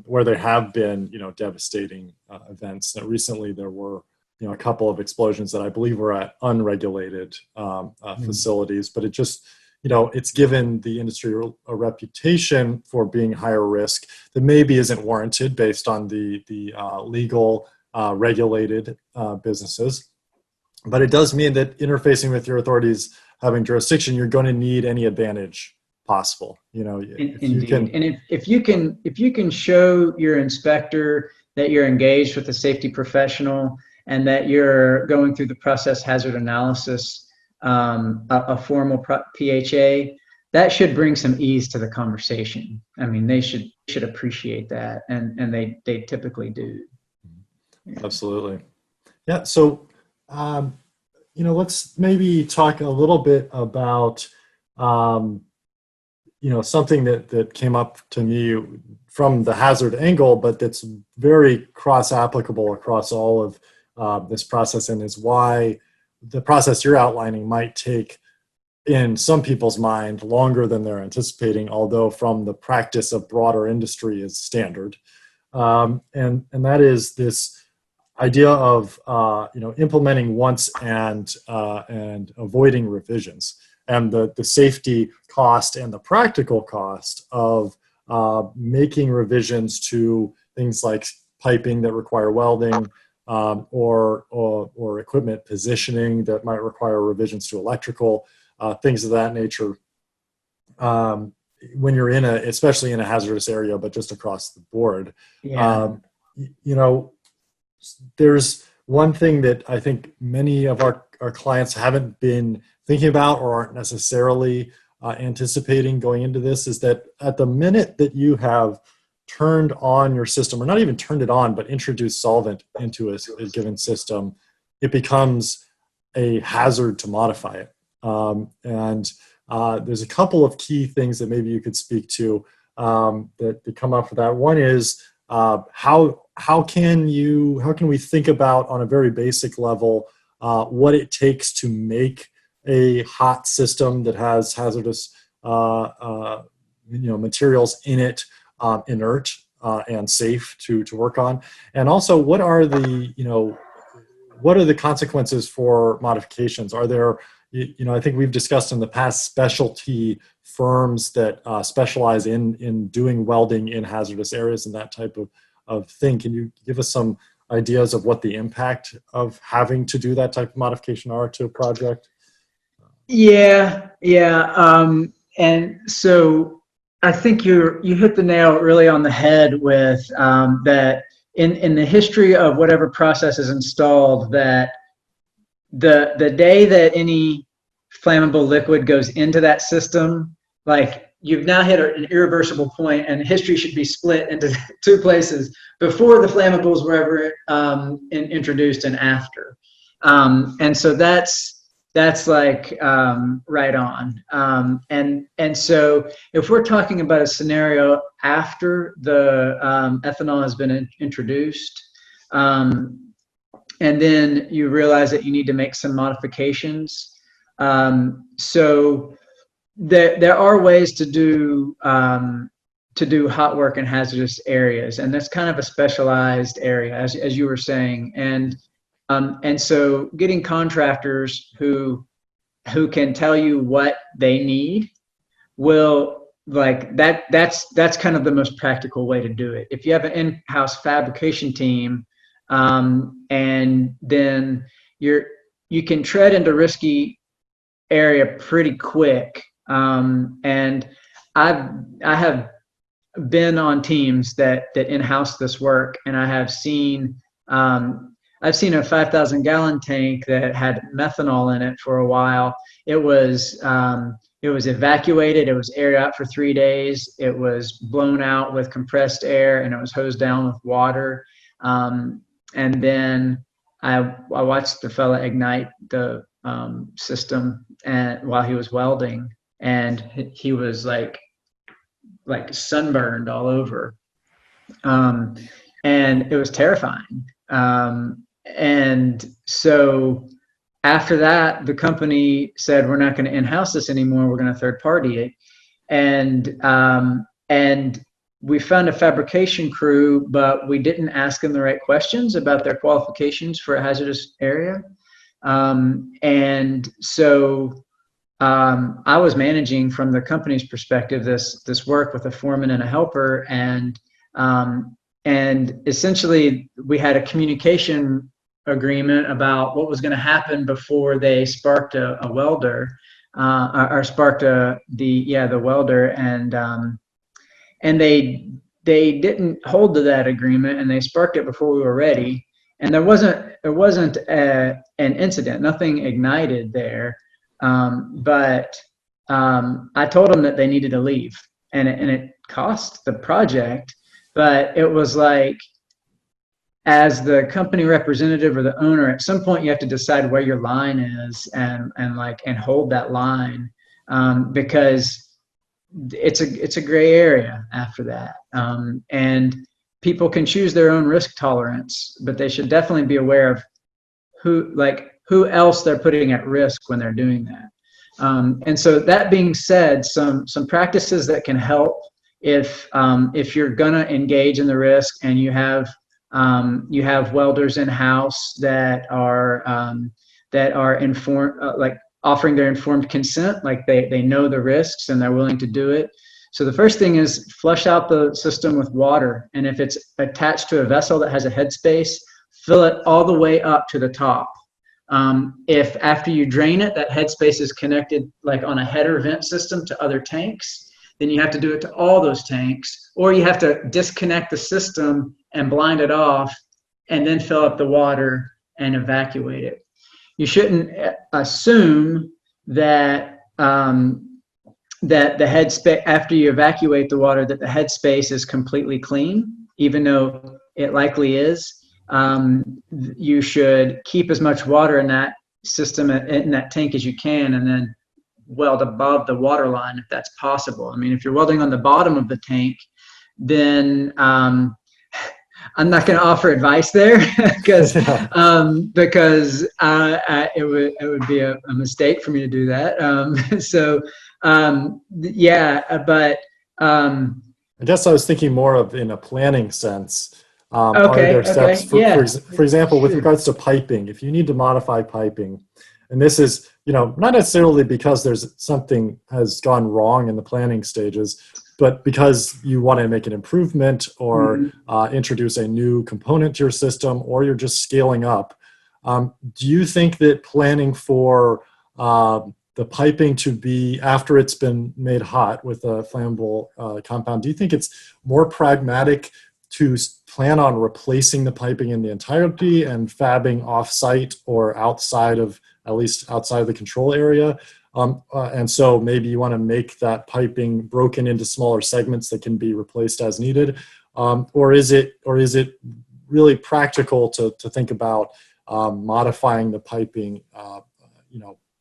where there have been devastating events. Now, recently there were a couple of explosions that I believe were at unregulated facilities, but it just it's given the industry a reputation for being higher risk that maybe isn't warranted based on the legal regulated businesses. But it does mean that interfacing with your authorities, having jurisdiction, you're going to need any advantage possible. If you can show your inspector that you're engaged with a safety professional and that you're going through the process hazard analysis, a formal PHA, that should bring some ease to the conversation. I mean, they should appreciate that, and they typically do. Absolutely. Yeah. So, let's maybe talk a little bit about, something that came up to me from the hazard angle, but that's very cross-applicable across all of this process, and is why the process you're outlining might take, in some people's mind, longer than they're anticipating, although from the practice of broader industry is standard. And that is this idea of implementing once and avoiding revisions, and the safety cost and the practical cost of making revisions to things like piping that require welding, or equipment positioning that might require revisions to electrical, things of that nature. When you're especially in a hazardous area, but just across the board. Yeah. There's one thing that I think many of our clients haven't been thinking about, or aren't necessarily anticipating going into this, is that at the minute that you have turned on your system, or not even turned it on, but introduced solvent into a given system, it becomes a hazard to modify it. And there's a couple of key things that maybe you could speak to that come up for that. One is how can we think about, on a very basic level, what it takes to make a hot system that has hazardous materials in it inert and safe to work on, and also what are the consequences for modifications? Are there, I think we've discussed in the past specialty firms that specialize in doing welding in hazardous areas and that type of thing. Can you give us some ideas of what the impact of having to do that type of modification are to a project? Yeah. And so I think you hit the nail really on the head with that in the history of whatever process is installed, that the day that any flammable liquid goes into that system, like, you've now hit an irreversible point, and history should be split into two places: before the flammables were ever introduced, and after. And so that's like right on. And so if we're talking about a scenario after the ethanol has been introduced, and then you realize that you need to make some modifications, so there are ways to do hot work in hazardous areas, and that's kind of a specialized area, as you were saying. And so getting contractors who can tell you what they need will, like, that's kind of the most practical way to do it. If you have an in-house fabrication team, and then you can tread into risky area pretty quick. And I have been on teams that in-house this work, and I have seen I've seen a 5,000 gallon tank that had methanol in it for a while. It was evacuated. It was aired out for 3 days. It was blown out with compressed air, and it was hosed down with water. And then I watched the fella ignite the system while he was welding, and he was like sunburned all over, and it was terrifying. And so after that, the company said, we're not going to in-house this anymore. We're going to third party it. And we found a fabrication crew, but we didn't ask them the right questions about their qualifications for a hazardous area. And so I was managing, from the company's perspective, this work with a foreman and a helper, and essentially we had a communication agreement about what was going to happen before they sparked a welder, or sparked the welder, and they didn't hold to that agreement, and they sparked it before we were ready, and there wasn't an incident, nothing ignited there, but I told them that they needed to leave, and it cost the project. But it was like, as the company representative or the owner, at some point you have to decide where your line is and hold that line, because it's a gray area after that. And people can choose their own risk tolerance, but they should definitely be aware of who else they're putting at risk when they're doing that. And so that being said, some practices that can help if you're gonna engage in the risk, and you have welders in house that are informed, like offering their informed consent, like they know the risks and they're willing to do it. So the first thing is flush out the system with water, and if it's attached to a vessel that has a headspace, fill it all the way up to the top. If after you drain it, that headspace is connected like on a header vent system to other tanks, then you have to do it to all those tanks, or you have to disconnect the system and blind it off, and then fill up the water and evacuate it. You shouldn't assume that that the headspace, after you evacuate the water, that the headspace is completely clean, even though it likely is. You should keep as much water in that system, in that tank, as you can, and then weld above the water line if that's possible. I mean, if you're welding on the bottom of the tank, then I'm not going to offer advice there because it would be a mistake for me to do that. I guess I was thinking more of in a planning sense. Are there steps, for example, with regards to piping, if you need to modify piping, and this is, not necessarily because there's something has gone wrong in the planning stages, but because you want to make an improvement or introduce a new component to your system, or you're just scaling up. Do you think that planning for the piping to be, after it's been made hot with a flammable compound, do you think it's more pragmatic to plan on replacing the piping in the entirety and fabbing off-site or at least outside of the control area? And so maybe you want to make that piping broken into smaller segments that can be replaced as needed, or is it really practical to think about modifying the piping,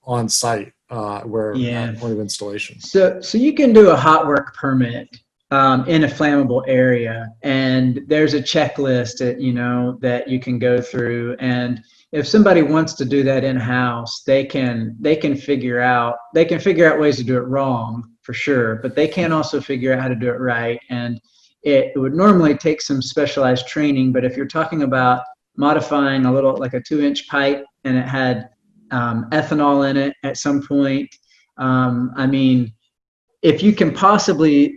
on site at point of installation? So you can do a hot work permit in a flammable area, and there's a checklist that you can go through, and if somebody wants to do that in-house, they can figure out ways to do it wrong, for sure, but they can also figure out how to do it right. And it would normally take some specialized training, but if you're talking about modifying a little, like a 2-inch pipe, and it had ethanol in it at some point, I mean, if you can possibly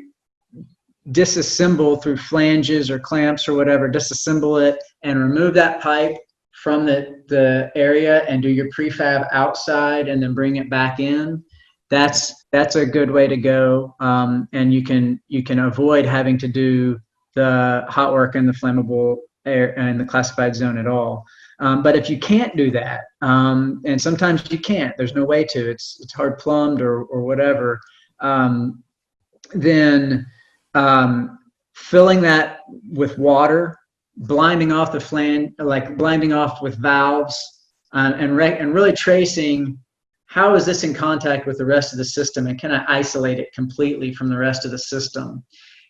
disassemble through flanges or clamps or whatever, disassemble it and remove that pipe from the area and do your prefab outside and then bring it back in, that's a good way to go. And you can avoid having to do the hot work in the flammable air and the classified zone at all. But if you can't do that, and sometimes you can't, there's no way to, it's hard plumbed or whatever, then filling that with water, blinding off the flange, like blinding off with valves, and really tracing how is this in contact with the rest of the system, and can I isolate it completely from the rest of the system?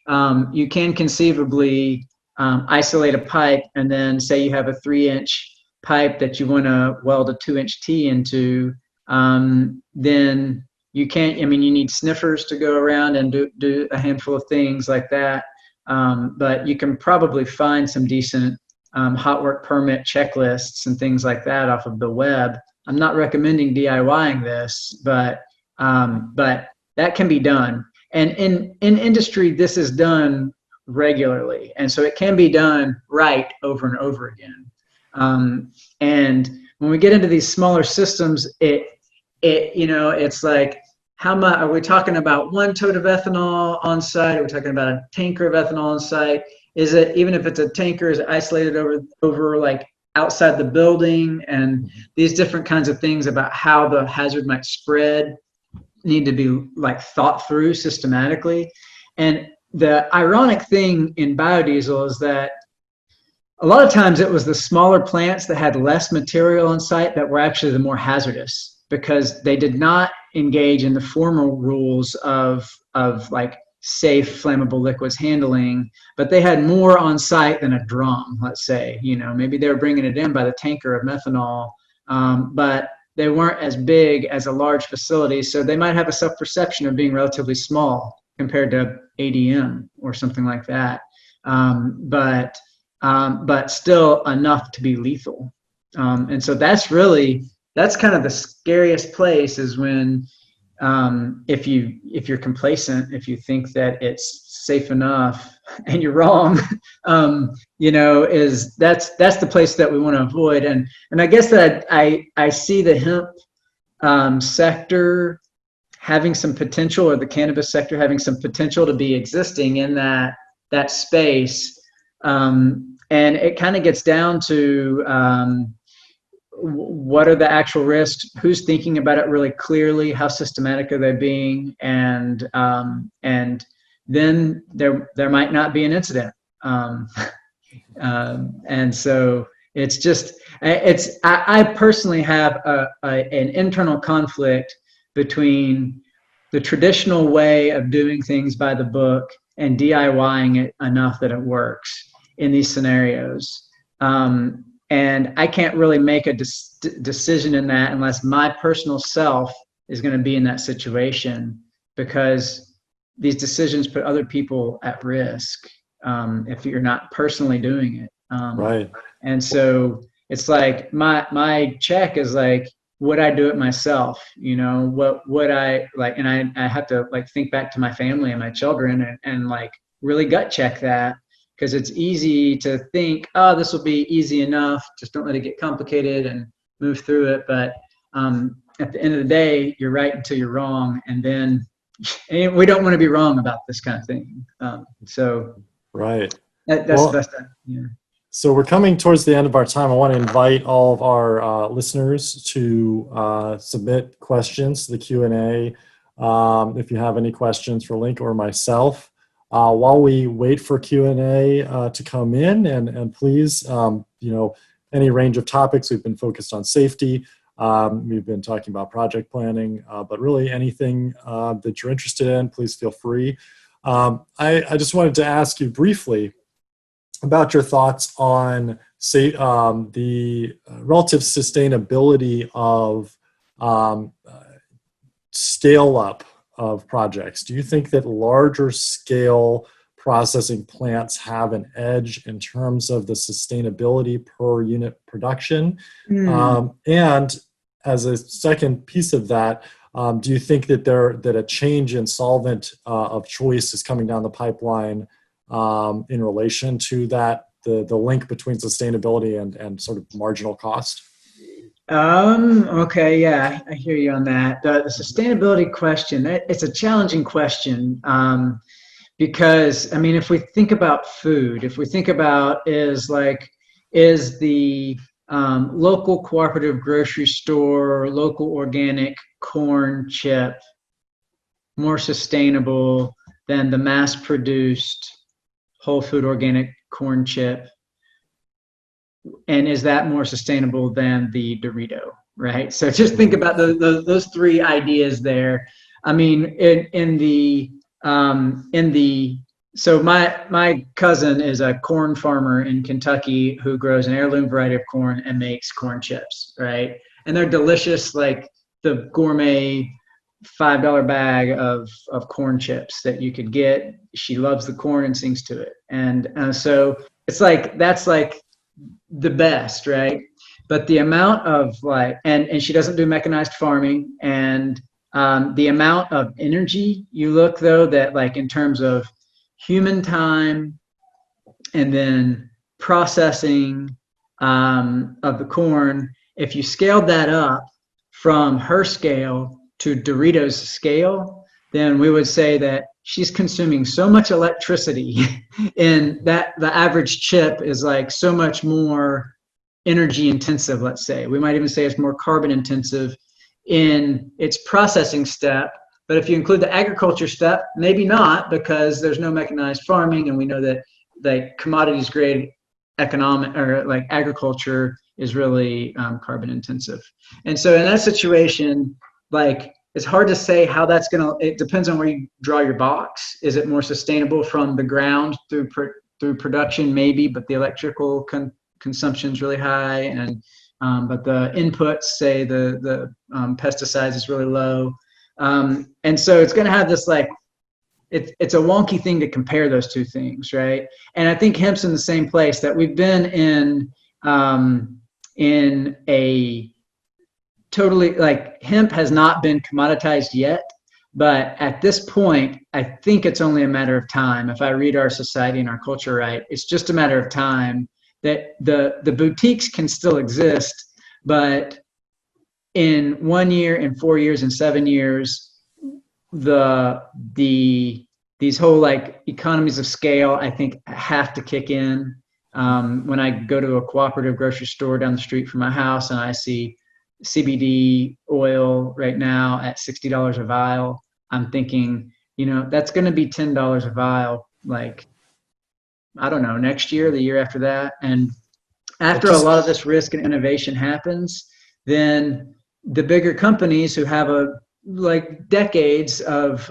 You can conceivably isolate a pipe, and then say you have a 3-inch pipe that you want to weld a 2-inch T into, then you can't, I mean, you need sniffers to go around and do a handful of things like that. But you can probably find some decent hot work permit checklists and things like that off of the web. I'm not recommending DIYing this, but that can be done. And in industry, this is done regularly. And so it can be done right over and over again. And when we get into these smaller systems, it's like, how much are we talking about? 1 tote of ethanol on site? Are we talking about a tanker of ethanol on site? Is it, even if it's a tanker, is it isolated over like outside the building? And these different kinds of things about how the hazard might spread need to be like thought through systematically. And the ironic thing in biodiesel is that a lot of times it was the smaller plants that had less material on site that were actually the more hazardous, because they did not engage in the formal rules of like safe flammable liquids handling, but they had more on site than a drum, let's say. Maybe they were bringing it in by the tanker of methanol, but they weren't as big as a large facility, so they might have a self-perception of being relatively small compared to ADM or something like that, but still enough to be lethal. And so that's kind of the scariest place, is when if you're complacent, if you think that it's safe enough and you're wrong, that's the place that we want to avoid. And I guess that I see the hemp sector having some potential, or the cannabis sector having some potential to be existing in that space. And it kind of gets down to what are the actual risks, who's thinking about it really clearly, how systematic are they being, and then there might not be an incident. And so it's just, I personally have an internal conflict between the traditional way of doing things by the book and DIYing it enough that it works in these scenarios. And I can't really make a decision in that unless my personal self is going to be in that situation, because these decisions put other people at risk if you're not personally doing it. Right. And so it's like my check is like, would I do it myself? What would I like? And I have to like think back to my family and my children and like really gut check that. Because it's easy to think, oh, this will be easy enough, just don't let it get complicated and move through it. But at the end of the day, you're right until you're wrong. And then we don't want to be wrong about this kind of thing. So right. That's the best. Yeah. So we're coming towards the end of our time. I want to invite all of our listeners to submit questions to the Q&A. If you have any questions for Link or myself. While we wait for Q&A to come in, and please, any range of topics. We've been focused on safety. We've been talking about project planning, but really anything that you're interested in, please feel free. I just wanted to ask you briefly about your thoughts on the relative sustainability of scale up of projects. Do you think that larger scale processing plants have an edge in terms of the sustainability per unit production? And as a second piece of that, Do you think that a change in solvent of choice is coming down the pipeline in relation to that, the link between sustainability and sort of marginal cost? Okay, yeah, I hear you on that. The sustainability question, it's a challenging question, because I mean, if we think about food, if we think about is the local cooperative grocery store, local organic corn chip more sustainable than the mass-produced whole food organic corn chip? And is that more sustainable than the Dorito, right? So just think about those three ideas there. I mean, so my cousin is a corn farmer in Kentucky who grows an heirloom variety of corn and makes corn chips, right? And they're delicious, like the gourmet $5 bag of corn chips that you could get. She loves the corn and sings to it, and so it's like that's like the best, right? But the amount of and she doesn't do mechanized farming, and the amount of energy you look though that like in terms of human time and then processing of the corn, if you scaled that up from her scale to Doritos scale, then we would say that she's consuming so much electricity in that the average chip is like so much more energy intensive, let's say. We might even say it's more carbon intensive in its processing step. But if you include the agriculture step, maybe not, because there's no mechanized farming, and we know that like commodities grade economic or like agriculture is really carbon intensive. And so in that situation, like it's hard to say how that's it depends on where you draw your box. Is it more sustainable from the ground through production? Maybe, but the electrical consumption is really high, and but the inputs, say the pesticides, is really low. And so it's going to have this like, it's a wonky thing to compare those two things, right? And I think hemp's in the same place, that we've been in a totally, like, hemp has not been commoditized yet, but at this point, I think it's only a matter of time. If I read our society and our culture right, it's just a matter of time that the boutiques can still exist, but in 1 year, in 4 years, in 7 years, these whole like economies of scale, I think, have to kick in. When I go to a cooperative grocery store down the street from my house and I see CBD oil right now at $60 a vial, I'm thinking, that's going to be $10 a vial, like, I don't know, next year, the year after that. And after a lot of this risk and innovation happens, then the bigger companies who have decades of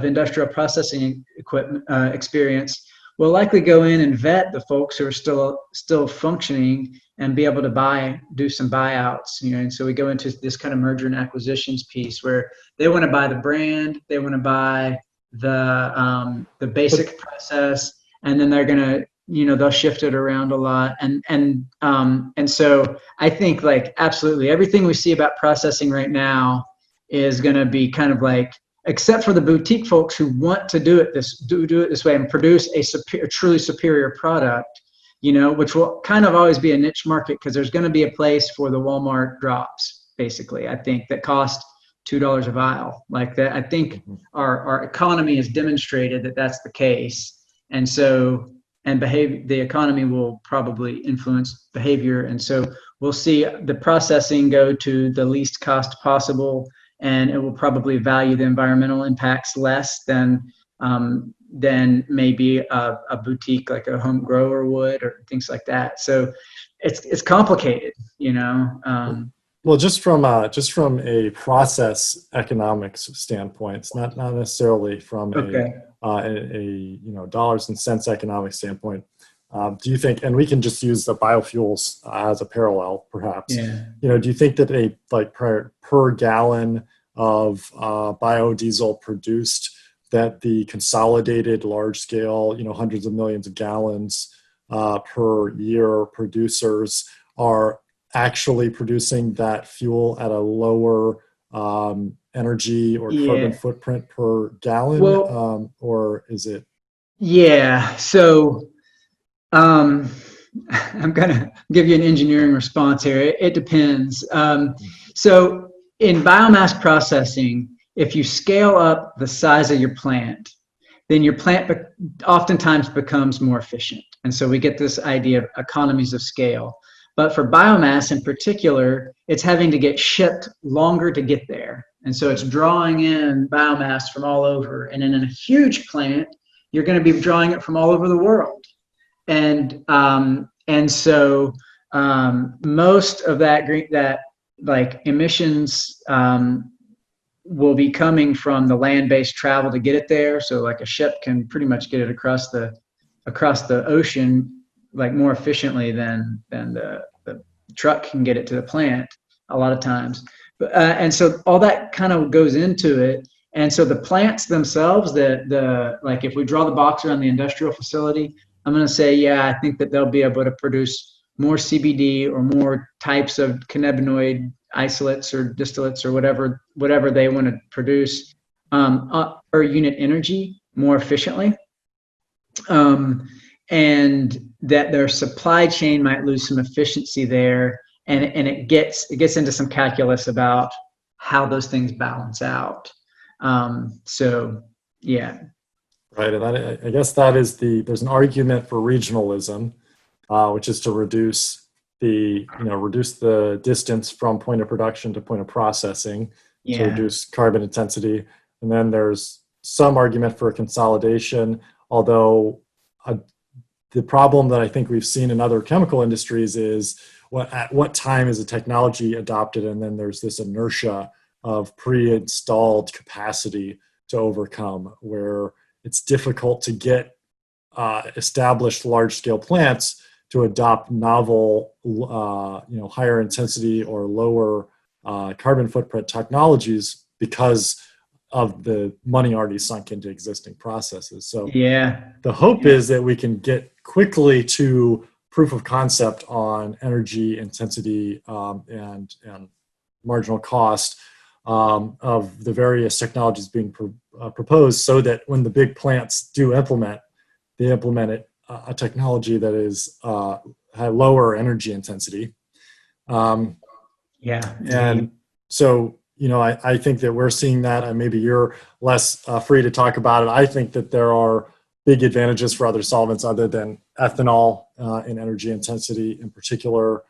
industrial processing equipment experience will likely go in and vet the folks who are still functioning and be able to do some buyouts. And so we go into this kind of merger and acquisitions piece where they want to buy the brand, they want to buy the basic process, and then they're gonna, they'll shift it around a lot. And so I think, like, absolutely everything we see about processing right now is going to be kind of like, except for the boutique folks who want to do it this way and produce a truly superior product, which will kind of always be a niche market, because there's going to be a place for the Walmart drops, basically, I think, that cost $2 a vial. Like that, I think our economy has demonstrated that that's the case. And so, the economy will probably influence behavior. And so we'll see the processing go to the least cost possible, and it will probably value the environmental impacts less than maybe a boutique, like a home grower would, or things like that. So it's complicated, Well, just from a process economics standpoint, it's not necessarily from a dollars and cents economic standpoint. Do you think, and we can just use the biofuels as a parallel, perhaps? Yeah. Do you think that per gallon of biodiesel produced, that the consolidated large scale, hundreds of millions of gallons per year producers are actually producing that fuel at a lower energy or carbon Yeah. footprint per gallon, Well, or is it? yeah. So um, I'm going to give you an engineering response here. It depends. So in biomass processing, if you scale up the size of your plant, then your plant oftentimes becomes more efficient. And so we get this idea of economies of scale. But for biomass in particular, it's having to get shipped longer to get there. And so it's drawing in biomass from all over. And in a huge plant, you're going to be drawing it from all over the world. And so most of that like emissions will be coming from the land-based travel to get it there. So like a ship can pretty much get it across the ocean like more efficiently than the truck can get it to the plant a lot of times. But and so all that kind of goes into it. And so the plants themselves, the like if we draw the box around the industrial facility, I'm going to say, yeah, I think that they'll be able to produce more CBD or more types of cannabinoid isolates or distillates or whatever they want to produce per unit energy more efficiently, and that their supply chain might lose some efficiency there, and it gets into some calculus about how those things balance out. So yeah. Right, and I guess that is there's an argument for regionalism, which is to reduce the distance from point of production to point of processing, to reduce carbon intensity. And then there's some argument for consolidation, although the problem that I think we've seen in other chemical industries is at what time is a technology adopted, and then there's this inertia of pre-installed capacity to overcome, where it's difficult to get established large-scale plants to adopt novel, higher intensity or lower carbon footprint technologies because of the money already sunk into existing processes. So the hope is that we can get quickly to proof of concept on energy intensity and marginal cost of the various technologies being proposed, so that when the big plants do implement, they implement it a technology that is lower energy intensity. And so, I think that we're seeing that, and maybe you're less free to talk about it. I think that there are big advantages for other solvents other than ethanol in energy intensity in particular,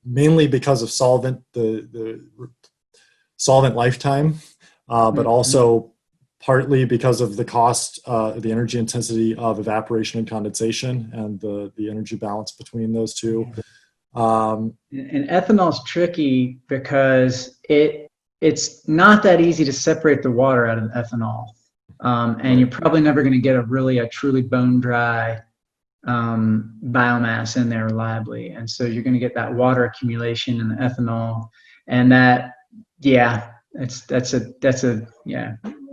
mainly because of the solvent lifetime, but also partly because of the cost, the energy intensity of evaporation and condensation, and the energy balance between those two. And ethanol is tricky because it's not that easy to separate the water out of ethanol, and you're probably never going to get a truly bone dry biomass in there reliably, and so you're going to get that water accumulation in the ethanol, and that's a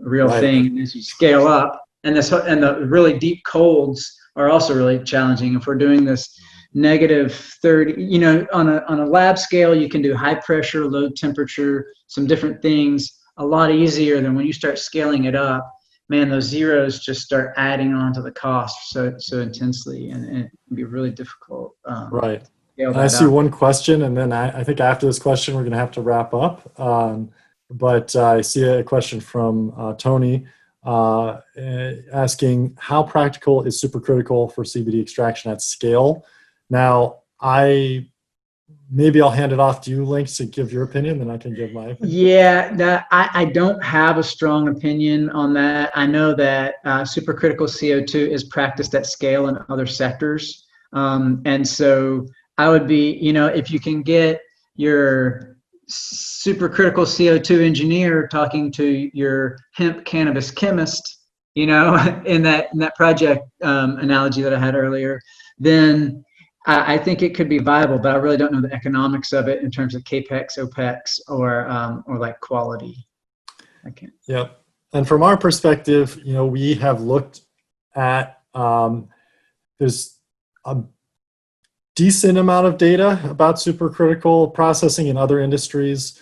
real thing as you scale up. And the really deep colds are also really challenging. If we're doing this -30, on a lab scale, you can do high pressure, low temperature, some different things a lot easier than when you start scaling it up. Man, those zeros just start adding on to the cost so intensely, and it can be really difficult. Right. I see one question, and then I think after this question, we're going to have to wrap up. But I see a question from Tony asking, how practical is supercritical for CBD extraction at scale? Now, maybe I'll hand it off to you, Link, to give your opinion, then I can give my opinion. Yeah, I don't have a strong opinion on that. I know that supercritical CO2 is practiced at scale in other sectors. And so I would be, if you can get your supercritical CO2 engineer talking to your hemp cannabis chemist, in that project analogy that I had earlier, then I think it could be viable, but I really don't know the economics of it in terms of capex, opex, or like quality. I can't. Yep. And from our perspective, we have looked at, there's a decent amount of data about supercritical processing in other industries.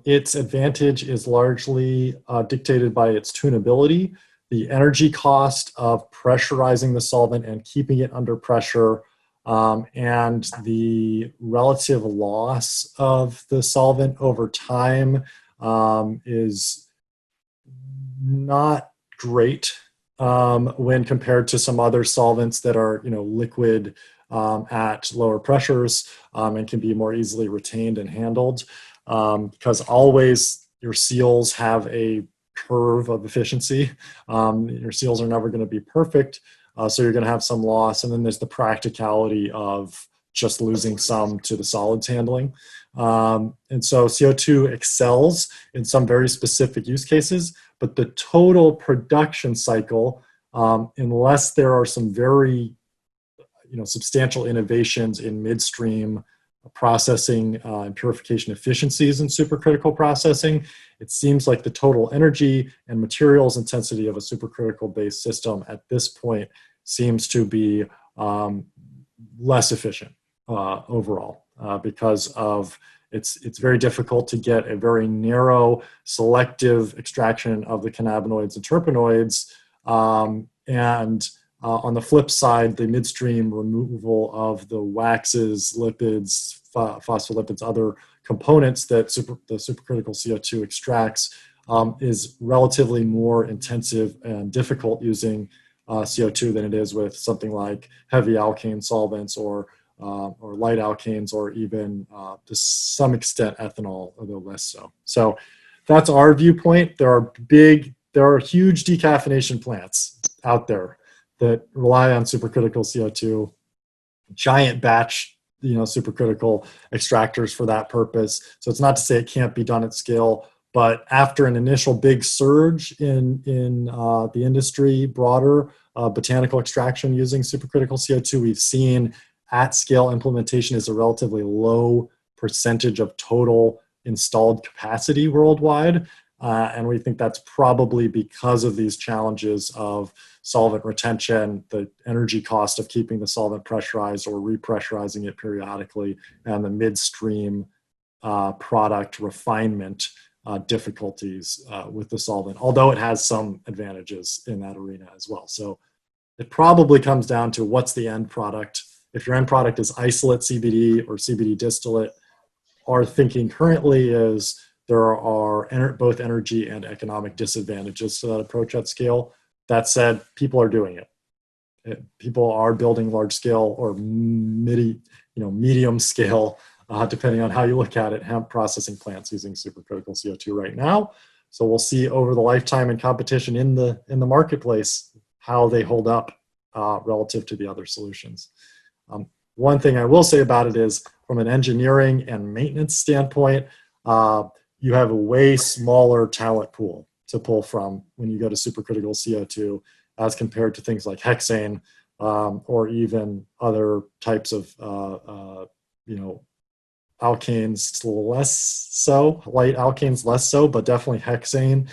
Its advantage is largely dictated by its tunability. The energy cost of pressurizing the solvent and keeping it under pressure, and the relative loss of the solvent over time is not great when compared to some other solvents that are, liquid at lower pressures and can be more easily retained and handled. Because always your seals have a curve of efficiency. Your seals are never going to be perfect, so you're going to have some loss. And then there's the practicality of just losing some to the solids handling. And so CO2 excels in some very specific use cases, but the total production cycle, unless there are some very substantial innovations in midstream processing and purification efficiencies in supercritical processing, it seems like the total energy and materials intensity of a supercritical based system at this point seems to be less efficient overall because of it's very difficult to get a very narrow selective extraction of the cannabinoids and terpenoids, and on the flip side, the midstream removal of the waxes, lipids, phospholipids, other components that the supercritical CO2 extracts is relatively more intensive and difficult using CO2 than it is with something like heavy alkane solvents or light alkanes, or even to some extent ethanol, although less so. So that's our viewpoint. There are huge decaffeination plants out there that rely on supercritical CO2, giant batch, supercritical extractors for that purpose. So it's not to say it can't be done at scale, but after an initial big surge in the industry, broader botanical extraction using supercritical CO2, we've seen at scale implementation is a relatively low percentage of total installed capacity worldwide. And we think that's probably because of these challenges of solvent retention, the energy cost of keeping the solvent pressurized or repressurizing it periodically, and the midstream product refinement difficulties with the solvent, although it has some advantages in that arena as well. So it probably comes down to what's the end product. If your end product is isolate CBD or CBD distillate, our thinking currently is there are both energy and economic disadvantages to that approach at scale. That said, people are doing it. People are building large scale or medium scale, depending on how you look at it, hemp processing plants using supercritical CO2 right now. So we'll see over the lifetime and competition in the marketplace how they hold up relative to the other solutions. One thing I will say about it is, from an engineering and maintenance standpoint, you have a way smaller talent pool to pull from when you go to supercritical CO2 as compared to things like hexane or even other types of alkanes, less so, light alkanes less so, but definitely hexane.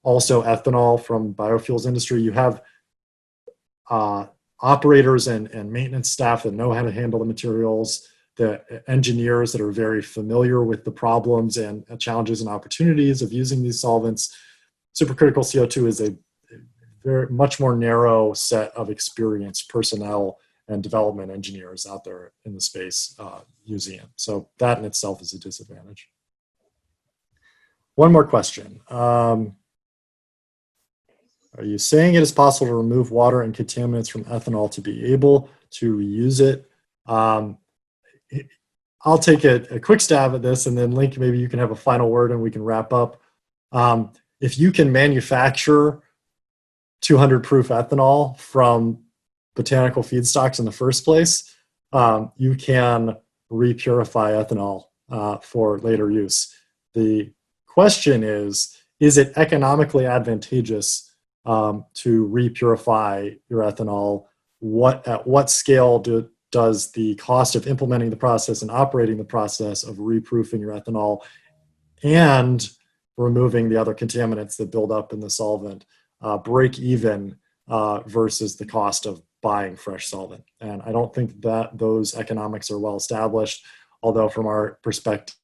Also ethanol from biofuels industry. You have operators and maintenance staff that know how to handle the materials, the engineers that are very familiar with the problems and challenges and opportunities of using these solvents. Supercritical CO2 is a very much more narrow set of experienced personnel and development engineers out there in the space using it. So that in itself is a disadvantage. One more question. Are you saying it is possible to remove water and contaminants from ethanol to be able to reuse it? I'll take a quick stab at this, and then Link, maybe you can have a final word and we can wrap up. If you can manufacture 200 proof ethanol from botanical feedstocks in the first place, you can repurify ethanol for later use. The question is it economically advantageous to repurify your ethanol? At what scale does the cost of implementing the process and operating the process of reproofing your ethanol and removing the other contaminants that build up in the solvent break even versus the cost of buying fresh solvent? And I don't think that those economics are well established, although from our perspective,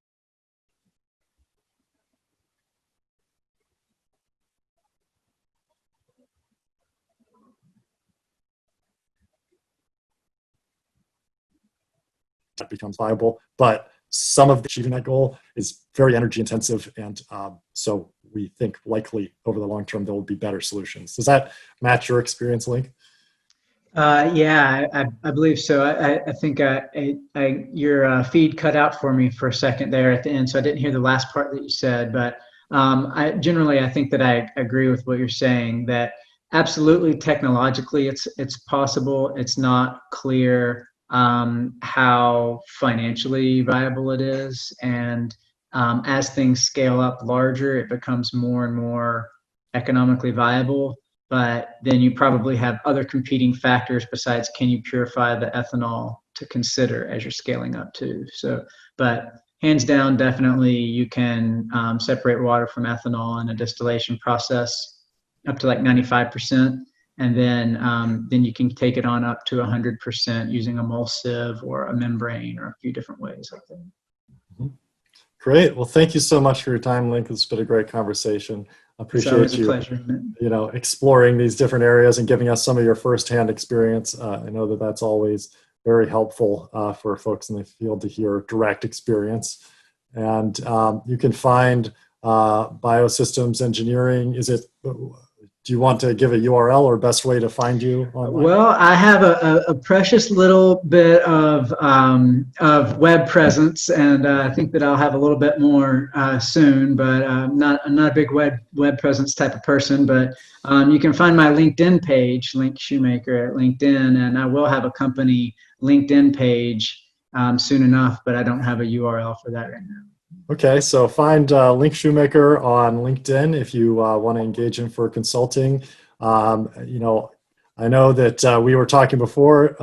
that becomes viable. But some of achieving that goal is very energy intensive, and so we think likely over the long term there will be better solutions. Does that match your experience, Link? Yeah, I believe so. I think your feed cut out for me for a second there at the end, so I didn't hear the last part that you said. But I think that I agree with what you're saying. That absolutely, technologically, it's possible. It's not clear how financially viable it is, and as things scale up larger, it becomes more and more economically viable. But then you probably have other competing factors besides can you purify the ethanol to consider as you're scaling up too. So, but hands down, definitely you can separate water from ethanol in a distillation process up to like 95%. And then you can take it on up to 100% using a mole sieve or a membrane or a few different ways like that. Great. Well, thank you so much for your time, Link. It's been a great conversation. I appreciate you, exploring these different areas and giving us some of your firsthand experience. I know that that's always very helpful for folks in the field to hear direct experience. And you can find BioSystems Engineering. Do you want to give a URL or best way to find you online? Well, I have a precious little bit of web presence, and I think that I'll have a little bit more soon. But I'm not a big web presence type of person. But you can find my LinkedIn page, Link Shumaker at LinkedIn, and I will have a company LinkedIn page soon enough. But I don't have a URL for that right now. Okay, so find Link Shumaker on LinkedIn if you want to engage him for consulting. I know that we were talking before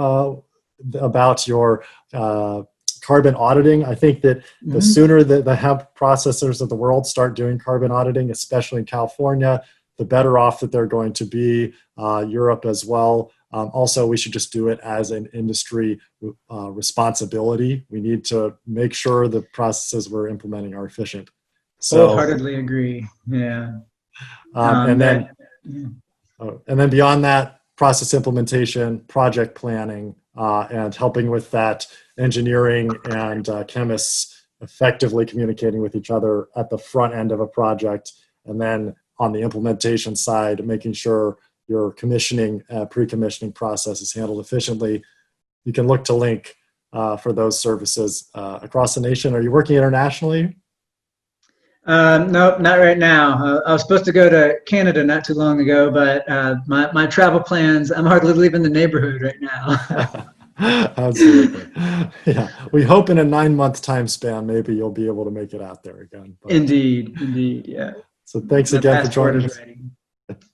about your carbon auditing. I think that the sooner that the hemp processors of the world start doing carbon auditing, especially in California, the better off that they're going to be. Europe as well. Also, we should just do it as an industry responsibility. We need to make sure the processes we're implementing are efficient. So, wholeheartedly agree. Yeah. And then beyond that, process implementation, project planning, and helping with that, engineering and chemists effectively communicating with each other at the front end of a project, and then on the implementation side, making sure your commissioning, pre-commissioning process is handled efficiently. You can look to Link for those services across the nation. Are you working internationally? Nope, not right now. I was supposed to go to Canada not too long ago, but my travel plans, I'm hardly leaving the neighborhood right now. Absolutely. Yeah. We hope in a 9-month time span, maybe you'll be able to make it out there again. But, indeed, yeah. So thanks again for joining us.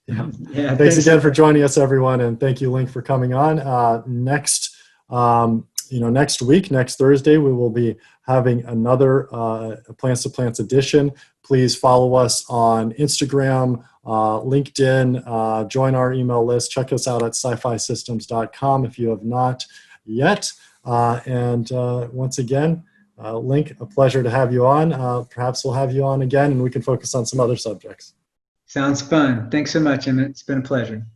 Yeah, thanks again for joining us, everyone, and thank you, Link, for coming on. Next week, next Thursday, we will be having another Plants to Plants edition. Please follow us on Instagram, LinkedIn, join our email list, check us out at sci-fi-systems.com if you have not yet. And once again, Link, a pleasure to have you on. Perhaps we'll have you on again and we can focus on some other subjects. Sounds fun. Thanks so much, Emmett. It's been a pleasure.